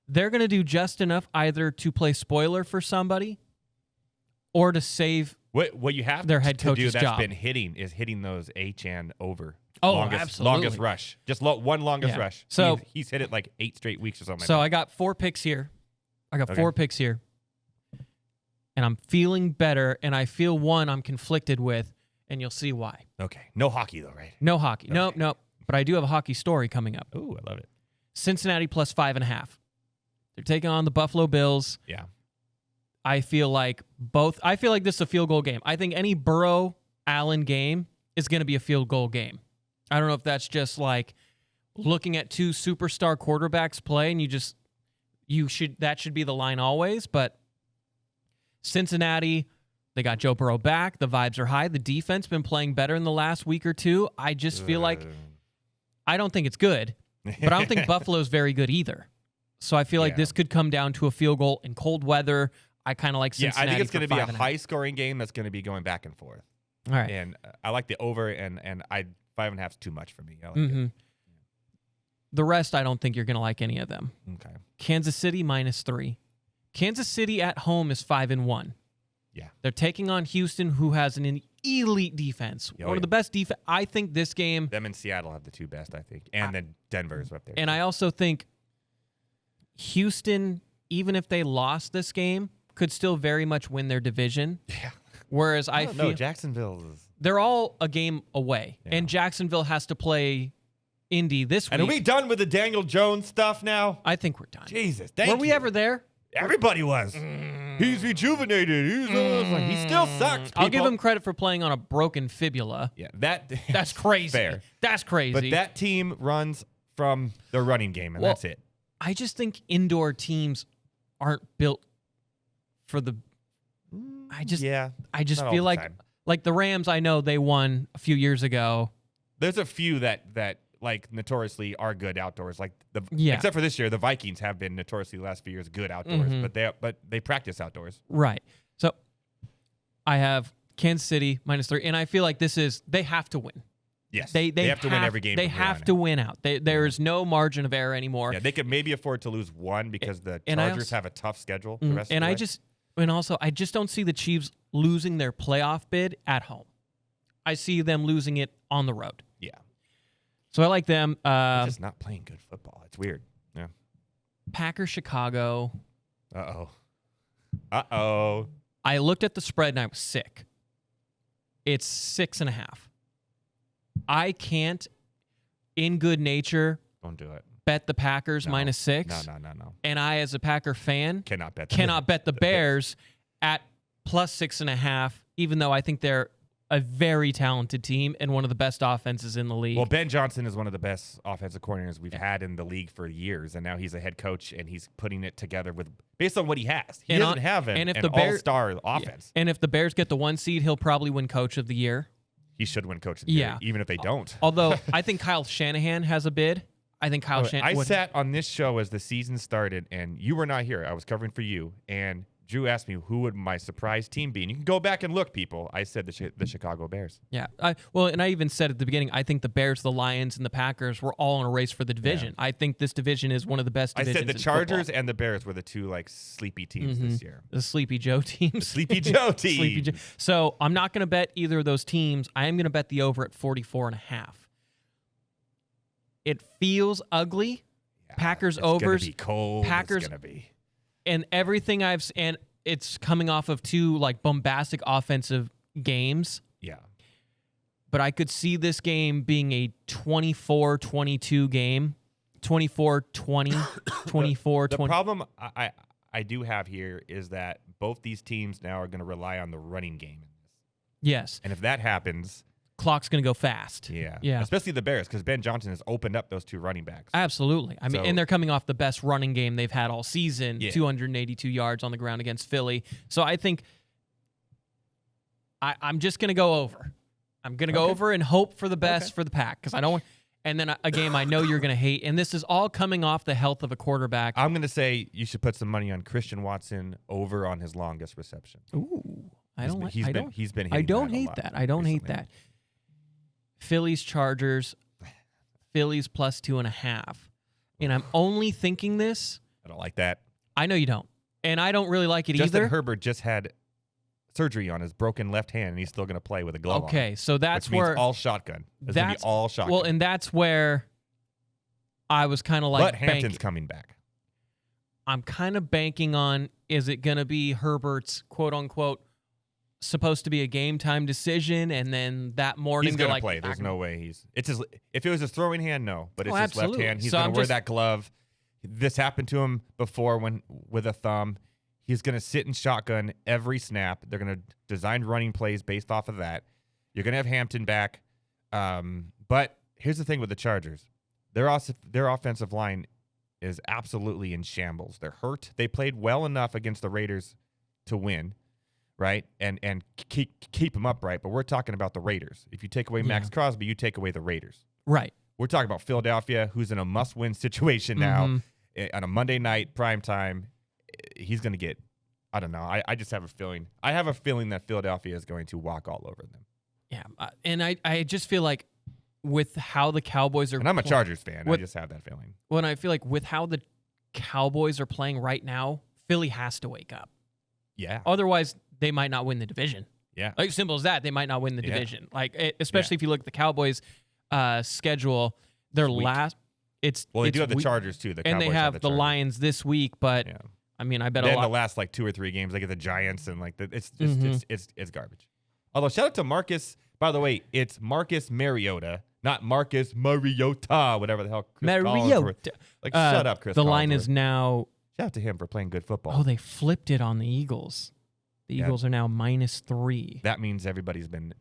Speaker 2: they're going to do just enough either to play spoiler for somebody or to save.
Speaker 3: What you have
Speaker 2: their head
Speaker 3: to do
Speaker 2: coach's
Speaker 3: that's
Speaker 2: job.
Speaker 3: been hitting those H&N over.
Speaker 2: Oh,
Speaker 3: longest
Speaker 2: absolutely.
Speaker 3: rush. Just one longest
Speaker 2: Yeah.
Speaker 3: rush.
Speaker 2: So-
Speaker 3: he's hit it like 8 straight weeks or something.
Speaker 2: So
Speaker 3: like
Speaker 2: I got 4 picks here.
Speaker 3: Okay.
Speaker 2: 4 picks here. And I'm feeling better, and I feel one I'm conflicted with, and you'll see why.
Speaker 3: that. Okay. No hockey though, right?
Speaker 2: No hockey.
Speaker 3: Okay.
Speaker 2: Nope. But I do have a hockey story coming up.
Speaker 3: Ooh, I love it.
Speaker 2: Cincinnati +5.5. They're taking on the Buffalo Bills.
Speaker 3: Yeah.
Speaker 2: I feel like this is a field goal game. I think any Burrow-Allen game is going to be a field goal game. I don't know if that's just like looking at 2 superstar quarterbacks play and that should be the line always, but Cincinnati, they got Joe Burrow back. The vibes are high. The defense been playing better in the last week or two. I just feel like I don't think it's good, but I don't think Buffalo's very good either. So I feel like this could come down to a field goal in cold weather. I kind of like Cincinnati.
Speaker 3: I think it's
Speaker 2: going to
Speaker 3: be a high-scoring game that's going to be going back and forth.
Speaker 2: All right.
Speaker 3: And I like the over, and 5.5 is too much for me. I like it.
Speaker 2: The rest, I don't think you're going to like any of them.
Speaker 3: Okay.
Speaker 2: Kansas City -3. Kansas City at home is 5-1.
Speaker 3: Yeah.
Speaker 2: They're taking on Houston, who has an elite defense. One of the best defense. I think this game.
Speaker 3: Them and Seattle have the 2 best, I think. And then Denver's up there.
Speaker 2: And I also think Houston, even if they lost this game, could still very much win their division.
Speaker 3: Yeah.
Speaker 2: Whereas I
Speaker 3: don't
Speaker 2: feel
Speaker 3: know. Jacksonville is.
Speaker 2: they're all a game away.
Speaker 3: Yeah.
Speaker 2: And Jacksonville has to play Indy this week.
Speaker 3: And are we done with the Daniel Jones stuff now?
Speaker 2: I think we're done.
Speaker 3: Jesus.
Speaker 2: Were we ever there?
Speaker 3: Everybody was. He's rejuvenated. He still sucks.
Speaker 2: I'll give
Speaker 3: people.
Speaker 2: him credit for playing on a broken fibula.
Speaker 3: Yeah,
Speaker 2: That's crazy.
Speaker 3: Fair.
Speaker 2: That's crazy.
Speaker 3: But that team runs from the running game, and that's it.
Speaker 2: I just think indoor teams aren't built for the. I just
Speaker 3: not all
Speaker 2: feel
Speaker 3: the
Speaker 2: like
Speaker 3: time.
Speaker 2: the Rams. I know they won a few years ago.
Speaker 3: There's a few that like notoriously are good outdoors. Like
Speaker 2: Yeah.
Speaker 3: except for this year, the Vikings have been notoriously the last few years good outdoors, but they practice outdoors.
Speaker 2: Right. So I have Kansas City -3, and I feel like they have to win.
Speaker 3: Yes,
Speaker 2: They
Speaker 3: have to win every game.
Speaker 2: They
Speaker 3: from here
Speaker 2: have
Speaker 3: on
Speaker 2: to
Speaker 3: out.
Speaker 2: win out. There is no margin of error anymore.
Speaker 3: Yeah, they could maybe afford to lose one because the
Speaker 2: And I
Speaker 3: Chargers
Speaker 2: also-
Speaker 3: have a tough schedule. The rest
Speaker 2: And
Speaker 3: of the
Speaker 2: I
Speaker 3: way.
Speaker 2: just don't see the Chiefs losing their playoff bid at home. I see them losing it on the road.
Speaker 3: Yeah.
Speaker 2: So I like them.
Speaker 3: They're just not playing good football. It's weird. Yeah.
Speaker 2: Packers, Chicago.
Speaker 3: Uh-oh.
Speaker 2: I looked at the spread and I was sick. It's 6.5. I can't, in good nature,
Speaker 3: Don't do it.
Speaker 2: bet the Packers
Speaker 3: No.
Speaker 2: -6.
Speaker 3: No.
Speaker 2: And I, as a Packer fan,
Speaker 3: Cannot bet.
Speaker 2: bet the Bears at +6.5, even though I think they're a very talented team and one of the best offenses in the league.
Speaker 3: Well, Ben Johnson is one of the best offensive coordinators we've had in the league for years, and now he's a head coach, and he's putting it together based on what he has. He doesn't have an all-star offense.
Speaker 2: And if the Bears get the 1 seed, he'll probably win Coach of the Year.
Speaker 3: He should win Coach of the Year, even if they don't.
Speaker 2: Although I think Kyle Shanahan has a bid. I think Kyle Shanahan.
Speaker 3: I sat on this show as the season started, and you were not here. I was covering for you, and Drew asked me who would my surprise team be. And you can go back and look, people. I said the Chicago Bears.
Speaker 2: Yeah. And I even said at the beginning, I think the Bears, the Lions, and the Packers were all in a race for the division. Yeah. I think this division is one of the best divisions.
Speaker 3: I said the Chargers and the Bears were the two sleepy teams this year.
Speaker 2: The Sleepy Joe teams.
Speaker 3: The Sleepy Joe team.
Speaker 2: So I'm not going to bet either of those teams. I am going to bet the over at 44.5. It feels ugly.
Speaker 3: Yeah,
Speaker 2: Packers
Speaker 3: it's
Speaker 2: overs.
Speaker 3: Gonna be cold.
Speaker 2: Packers
Speaker 3: it's gonna be.
Speaker 2: And everything and it's coming off of two bombastic offensive games.
Speaker 3: Yeah.
Speaker 2: But I could see this game being a 24-22 game. 24-20, 24-20.
Speaker 3: The problem I do have here is that both these teams now are going to rely on the running game.
Speaker 2: Yes.
Speaker 3: And if that happens,
Speaker 2: clock's going to go fast.
Speaker 3: Yeah. Especially the Bears, because Ben Johnson has opened up those two running backs.
Speaker 2: Absolutely. I mean, and they're coming off the best running game they've had all season, 282 yards on the ground against Philly. So I think I'm just going to go over. I'm going to go over and hope for the best for the Pack, because I don't want. And then a game I know you're going to hate, and this is all coming off the health of a quarterback.
Speaker 3: I'm going to say you should put some money on Christian Watson over on his longest reception.
Speaker 2: Ooh.
Speaker 3: He's been
Speaker 2: I don't hate that. I don't hate that. Phillies, Chargers, Phillies +2.5. And I'm only thinking this.
Speaker 3: I don't like that.
Speaker 2: I know you don't. And I don't really like it
Speaker 3: Justin
Speaker 2: either.
Speaker 3: Herbert just had surgery on his broken left hand, and he's still going to play with a glove on.
Speaker 2: Okay, so that's
Speaker 3: which
Speaker 2: where.
Speaker 3: means all shotgun. It's going to be all shotgun.
Speaker 2: Well, and that's where I was kind of like.
Speaker 3: But Hampton's coming back.
Speaker 2: I'm kind of banking on, is it going to be Herbert's quote-unquote supposed to be a game-time decision, and then that morning
Speaker 3: he's going to play. There's no way if it was his throwing hand, no. But it's his left hand. He's going to wear that glove. This happened to him before with a thumb. He's going to sit in shotgun every snap. They're going to design running plays based off of that. You're going to have Hampton back. But here's the thing with the Chargers. Their offensive line is absolutely in shambles. They're hurt. They played well enough against the Raiders to win, right? And keep them upright. But we're talking about the Raiders. If you take away Max Crosby, you take away the Raiders.
Speaker 2: Right.
Speaker 3: We're talking about Philadelphia, who's in a must-win situation now on a Monday night primetime. He's going to get, I don't know. I just have a feeling. I have a feeling that Philadelphia is going to walk all over them.
Speaker 2: Yeah. And I just feel like with how the Cowboys are.
Speaker 3: And I'm a Chargers fan. I just have that feeling.
Speaker 2: Well, and I feel like with how the Cowboys are playing right now, Philly has to wake up.
Speaker 3: Yeah.
Speaker 2: Otherwise, they might not win the division.
Speaker 3: Yeah.
Speaker 2: Like, simple as that. They might not win the division. Especially if you look at the Cowboys' schedule, their last.
Speaker 3: They do have the Chargers too. The
Speaker 2: and
Speaker 3: Cowboys
Speaker 2: they have the Lions this week, but I mean, I bet
Speaker 3: then the last 2 or 3 games they get the Giants, and it's garbage. Although shout out to Marcus. By the way, it's Marcus Mariota, not Marcus Mariota, whatever the hell.
Speaker 2: Mariota.
Speaker 3: Shut up, Chris.
Speaker 2: The line is now.
Speaker 3: Shout out to him for playing good football.
Speaker 2: Oh, they flipped it on the Eagles. The Eagles are now -3.
Speaker 3: That means everybody's been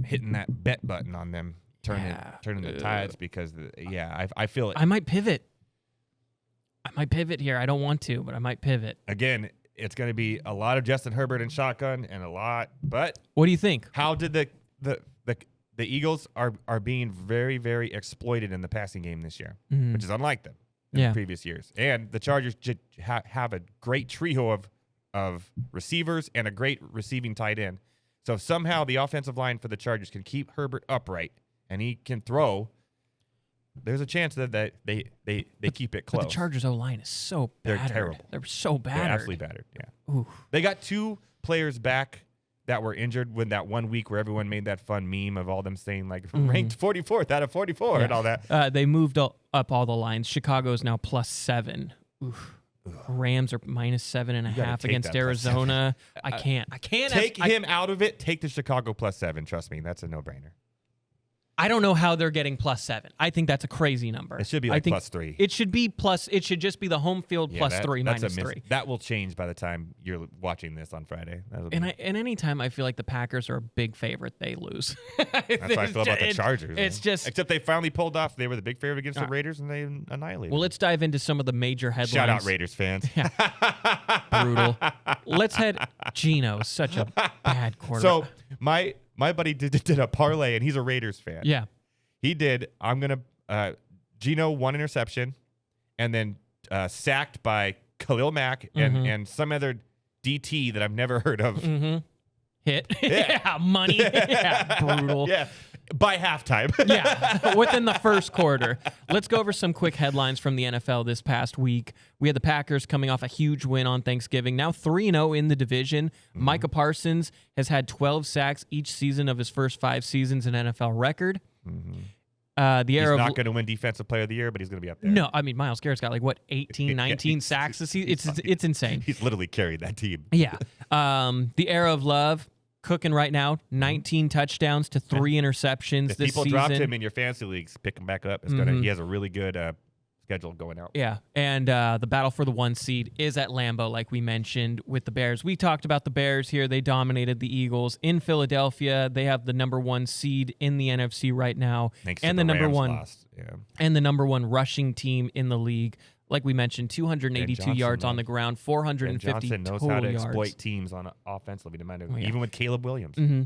Speaker 3: hitting that bet button on them, turning the tides because I feel it.
Speaker 2: I might pivot. Here. I don't want to, but I might pivot.
Speaker 3: Again, it's going to be a lot of Justin Herbert and shotgun and a lot. But
Speaker 2: what do you think?
Speaker 3: How did the Eagles are being very, very exploited in the passing game this year, which is unlike them in previous years. And the Chargers have a great trio of receivers and a great receiving tight end. So if somehow the offensive line for the Chargers can keep Herbert upright and he can throw, there's a chance that they keep it close.
Speaker 2: But the Chargers O-line is so battered.
Speaker 3: They're terrible.
Speaker 2: They're so battered.
Speaker 3: They're absolutely battered, yeah.
Speaker 2: Ooh.
Speaker 3: They got 2 players back that were injured when that 1 week where everyone made that fun meme of all them saying like ranked 44th out of 44 and all that.
Speaker 2: They moved up all the lines. Chicago is now +7. Oof. Rams are -7.5 against Arizona. I can't.
Speaker 3: Take him out of it. Take the Chicago +7. Trust me, that's a no-brainer.
Speaker 2: I don't know how they're getting +7. I think that's a crazy number.
Speaker 3: It should be like +3.
Speaker 2: It should be plus. It should just be the home field +3 -3.
Speaker 3: That will change by the time you're watching this on Friday.
Speaker 2: And anytime I feel like the Packers are a big favorite, they lose.
Speaker 3: That's how I feel about the Chargers.
Speaker 2: It's just
Speaker 3: except they finally pulled off. They were the big favorite against the Raiders, and they annihilated.
Speaker 2: Well, let's dive into some of the major headlines.
Speaker 3: Shout out Raiders fans.
Speaker 2: Brutal. Let's head. Gino's such a bad quarterback.
Speaker 3: So my buddy did a parlay, and he's a Raiders fan.
Speaker 2: Yeah.
Speaker 3: He did. I'm going to Gino 1 interception, and then sacked by Khalil Mack and some other DT that I've never heard of.
Speaker 2: Mm-hmm. Hit. Yeah. Money. Yeah. Brutal.
Speaker 3: Yeah. By halftime.
Speaker 2: Yeah. Within the first quarter. Let's go over some quick headlines from the NFL this past week. We had the Packers coming off a huge win on Thanksgiving. Now 3-0 in the division. Mm-hmm. Micah Parsons has had 12 sacks each season of his first 5 seasons in NFL record.
Speaker 3: Mm-hmm. He's not going to win Defensive Player of the Year, but he's going to be up there.
Speaker 2: No, I mean, Myles Garrett's got 18, 19 sacks this season. It's insane.
Speaker 3: He's literally carried that team.
Speaker 2: Yeah. The era of love, cooking right now. 19 touchdowns to 3 interceptions
Speaker 3: if
Speaker 2: this
Speaker 3: people
Speaker 2: season.
Speaker 3: dropped him in your fantasy leagues, pick him back up. It's he has a really good schedule going out.
Speaker 2: Yeah, and the battle for the 1 seed is at Lambeau, like we mentioned, with the Bears. We talked about the Bears here. They dominated the Eagles. In Philadelphia, they have the number 1 seed in the NFC right now.
Speaker 3: And the number 1
Speaker 2: and the number 1 rushing team in the league. Like we mentioned, 282 yards on the ground, 450
Speaker 3: Johnson knows
Speaker 2: total
Speaker 3: how to
Speaker 2: yards.
Speaker 3: exploit teams on offensively,
Speaker 2: Yeah.
Speaker 3: even with Caleb Williams.
Speaker 2: Mm-hmm.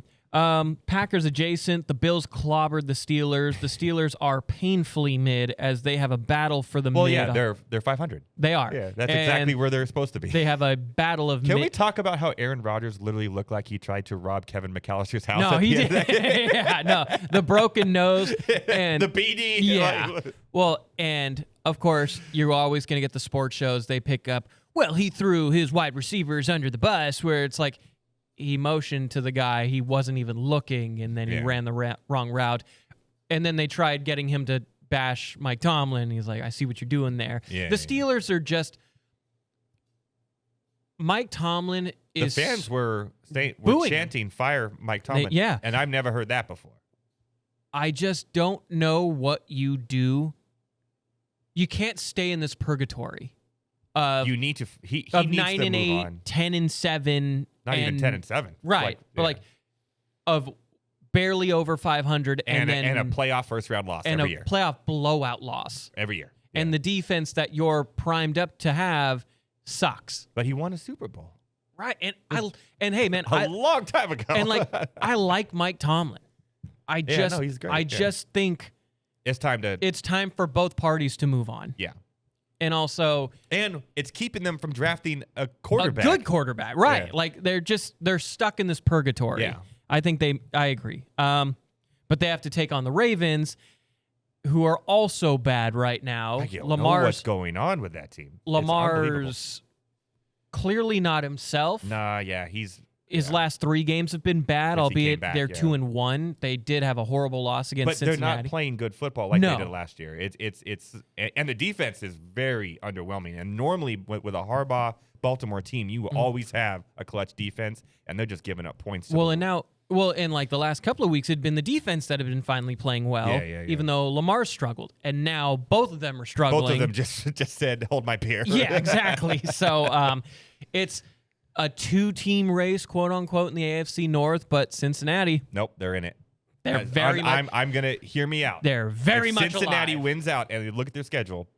Speaker 2: Packers adjacent. The Bills clobbered the Steelers. The Steelers are painfully mid as they have a battle for the mid.
Speaker 3: Well, yeah, they're 500.
Speaker 2: They are.
Speaker 3: Yeah, that's exactly where they're supposed to be.
Speaker 2: They have a battle of
Speaker 3: Can we talk about how Aaron Rodgers literally looked like he tried to rob Kevin McAllister's house?
Speaker 2: No, he did. Yeah, no. The broken nose and
Speaker 3: the BD.
Speaker 2: Yeah. Well, and of course, you're always going to get the sports shows. They pick up, well, he threw his wide receivers under the bus, where it's like, he motioned to the guy, he wasn't even looking, and then he ran the wrong route. And then they tried getting him to bash Mike Tomlin. He's like, I see what you're doing there.
Speaker 3: Yeah,
Speaker 2: the Steelers are just... Mike Tomlin is...
Speaker 3: The fans were chanting, fire Mike Tomlin.
Speaker 2: Yeah.
Speaker 3: And I've never heard that before.
Speaker 2: I just don't know what you do. You can't stay in this purgatory.
Speaker 3: You need to... He needs
Speaker 2: 9
Speaker 3: to
Speaker 2: and
Speaker 3: move
Speaker 2: 8,
Speaker 3: on.
Speaker 2: 10 and 7...
Speaker 3: Not even 10 and 7.
Speaker 2: Right. But of barely over 500
Speaker 3: and
Speaker 2: then
Speaker 3: a playoff first round loss
Speaker 2: and
Speaker 3: every
Speaker 2: a
Speaker 3: year.
Speaker 2: playoff blowout loss.
Speaker 3: Every year.
Speaker 2: And the defense that you're primed up to have sucks.
Speaker 3: But he won a Super Bowl.
Speaker 2: Right. And hey man,
Speaker 3: a long time ago.
Speaker 2: And I like Mike Tomlin.
Speaker 3: he's great.
Speaker 2: I just think
Speaker 3: it's time for
Speaker 2: both parties to move on.
Speaker 3: Yeah.
Speaker 2: And also,
Speaker 3: it's keeping them from drafting a quarterback.
Speaker 2: A good quarterback, right?
Speaker 3: Yeah.
Speaker 2: Like they're stuck in this purgatory.
Speaker 3: Yeah.
Speaker 2: I agree. But they have to take on the Ravens, who are also bad right now.
Speaker 3: I don't know what's going on with that team.
Speaker 2: Lamar's clearly not himself.
Speaker 3: Nah, yeah,
Speaker 2: His last 3 games have been bad, albeit they're 2-1. They did have a horrible loss against Cincinnati.
Speaker 3: But they're not playing good football like they did last year. And the defense is very underwhelming. And normally with a Harbaugh Baltimore team, you will always have a clutch defense, and they're just giving up points.
Speaker 2: And like the last couple of weeks, it'd been the defense that had been finally playing well, even though Lamar struggled. And now both of them are struggling.
Speaker 3: Both of them just said, hold my beer.
Speaker 2: Yeah, exactly. So it's a 2-team race, quote unquote, in the AFC North, but Cincinnati.
Speaker 3: Nope, they're in it.
Speaker 2: They're very much.
Speaker 3: I'm gonna hear me out.
Speaker 2: They're very much
Speaker 3: Cincinnati
Speaker 2: alive.
Speaker 3: wins out, and you look at their schedule,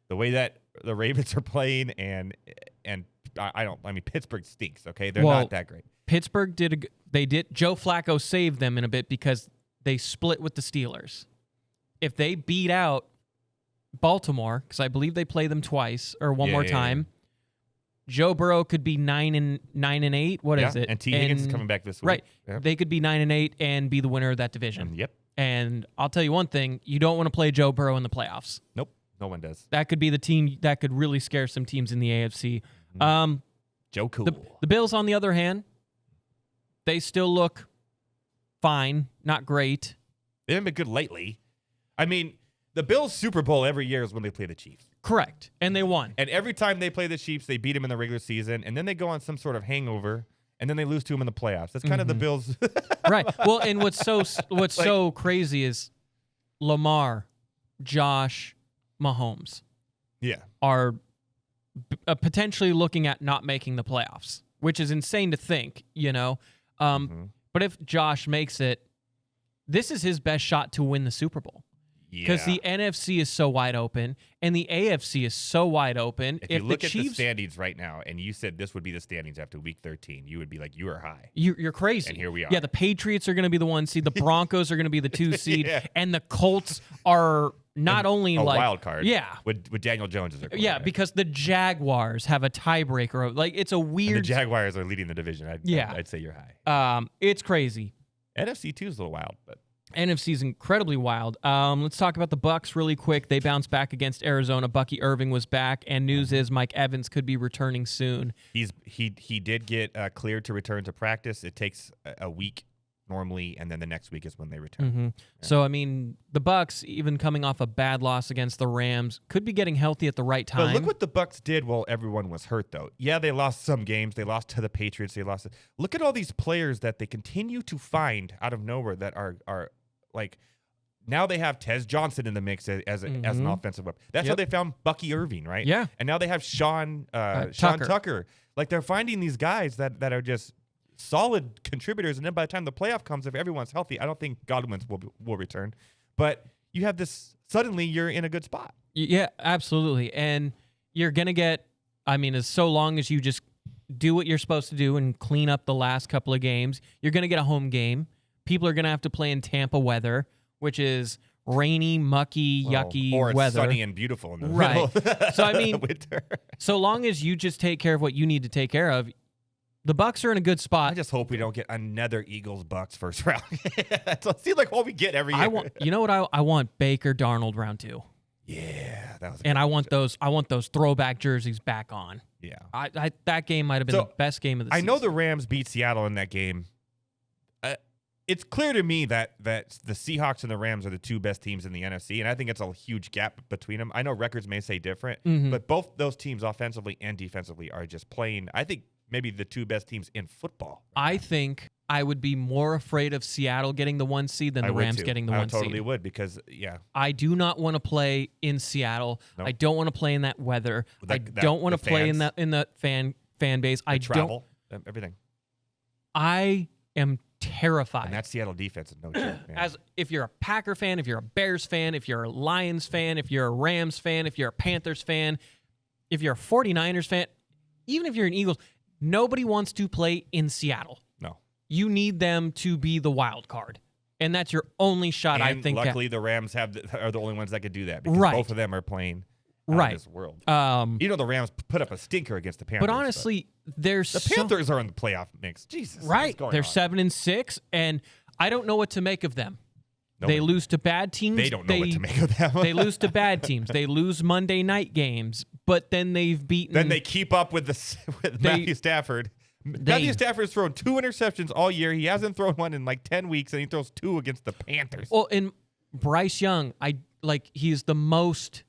Speaker 3: the way that the Ravens are playing, and Pittsburgh stinks. Okay, they're not that great.
Speaker 2: Pittsburgh did. Joe Flacco saved them in a bit because they split with the Steelers. If they beat out Baltimore, because I believe they play them twice or one more time. Joe Burrow could be 9 and 8. What is it?
Speaker 3: And T. Higgins is coming back this week.
Speaker 2: Right.
Speaker 3: Yep.
Speaker 2: They could be 9 and 8 and be the winner of that division.
Speaker 3: Yep.
Speaker 2: And I'll tell you one thing: you don't want to play Joe Burrow in the playoffs.
Speaker 3: Nope. No one does.
Speaker 2: That could be the team that could really scare some teams in the AFC.
Speaker 3: Joe Cool.
Speaker 2: The Bills, on the other hand, they still look fine, not great.
Speaker 3: They haven't been good lately. I mean, the Bills' Super Bowl every year is when they play the Chiefs.
Speaker 2: Correct. And they won.
Speaker 3: And every time they play the Chiefs, they beat them in the regular season, and then they go on some sort of hangover, and then they lose to them in the playoffs. That's kind of the Bills.
Speaker 2: Right. Well, and what's so crazy is Lamar, Josh, Mahomes are potentially looking at not making the playoffs, which is insane to think, you know. But if Josh makes it, this is his best shot to win the Super Bowl. Because the NFC is so wide open and the AFC is so wide open.
Speaker 3: If you look at the standings right now and you said this would be the standings after week 13, you would be like, you are high.
Speaker 2: You're crazy.
Speaker 3: And here we are.
Speaker 2: Yeah, the Patriots are going to be the 1 seed. The Broncos are going to be the 2 seed. And the Colts are not only
Speaker 3: a
Speaker 2: like
Speaker 3: wild card.
Speaker 2: Yeah.
Speaker 3: With Daniel Jones as their quarterback.
Speaker 2: Yeah, because the Jaguars have a tiebreaker. Like, it's a weird.
Speaker 3: And the Jaguars are leading the division. I'd say you're high.
Speaker 2: It's crazy.
Speaker 3: NFC 2 is a little wild, but.
Speaker 2: NFC is incredibly wild. Let's talk about the Bucs really quick. They bounced back against Arizona. Bucky Irving was back, and news is Mike Evans could be returning soon.
Speaker 3: He did get cleared to return to practice. It takes a week normally, and then the next week is when they return.
Speaker 2: So, I mean, the Bucs, even coming off a bad loss against the Rams, could be getting healthy at the right time.
Speaker 3: But look what the Bucs did while everyone was hurt, though. Yeah, they lost some games. They lost to the Patriots. Look at all these players that they continue to find out of nowhere that are like, now they have Tez Johnson in the mix as an offensive weapon. That's how they found Bucky Irving, right?
Speaker 2: Yeah.
Speaker 3: And now they have Sean Tucker. Like, they're finding these guys that are just solid contributors. And then by the time the playoff comes, if everyone's healthy, I don't think Godwin will return. But you have this, suddenly you're in a good spot.
Speaker 2: Yeah, absolutely. And you're going to get, I mean, as so long as you just do what you're supposed to do and clean up the last couple of games, you're going to get a home game. People are going to have to play in Tampa weather, which is rainy, mucky, yucky
Speaker 3: or it's
Speaker 2: weather.
Speaker 3: sunny and beautiful in the
Speaker 2: right. So, I mean,
Speaker 3: winter. So
Speaker 2: long as you just take care of what you need to take care of, the Bucs are in a good spot.
Speaker 3: I just hope we don't get another Eagles-Bucs first round. It seems like what we get every year.
Speaker 2: You know what I want? Baker Darnold round 2.
Speaker 3: Yeah, that was.
Speaker 2: And I want those throwback jerseys back on.
Speaker 3: Yeah,
Speaker 2: that game might have been the best game of the season.
Speaker 3: I know the Rams beat Seattle in that game. It's clear to me that the Seahawks and the Rams are the two best teams in the NFC, and I think it's a huge gap between them. I know records may say different, but both those teams, offensively and defensively, are just playing, I think, maybe the two best teams in football.
Speaker 2: I think I would be more afraid of Seattle getting the 1 seed than the Rams getting the 1 seed.
Speaker 3: I totally would, because,
Speaker 2: I do not want to play in Seattle. Nope. I don't want to play in that weather. I don't want to play in the fan base.
Speaker 3: Travel, everything.
Speaker 2: I am terrified.
Speaker 3: And that Seattle defense is no joke.
Speaker 2: As if you're a Packer fan, if you're a Bears fan, if you're a Lions fan, if you're a Rams fan, if you're a Panthers fan, if you're a 49ers fan, even if you're an Eagles, nobody wants to play in Seattle.
Speaker 3: No.
Speaker 2: You need them to be the wild card. And that's your only shot,
Speaker 3: and
Speaker 2: I think.
Speaker 3: Luckily, the Rams are the only ones that could do that, because both of them are playing out of this world. The Rams put up a stinker against the Panthers.
Speaker 2: But honestly,
Speaker 3: the Panthers are in the playoff mix. Jesus.
Speaker 2: Right. They're 7-6, and I don't know what to make of them. They lose to bad teams.
Speaker 3: They don't know what to make of them.
Speaker 2: They lose to bad teams. They lose Monday night games, but then they've beaten.
Speaker 3: Then they keep up with Matthew Stafford. Matthew Stafford's thrown 2 interceptions all year. He hasn't thrown one in like 10 weeks, and he throws 2 against the Panthers.
Speaker 2: Well, and Bryce Young, he's the most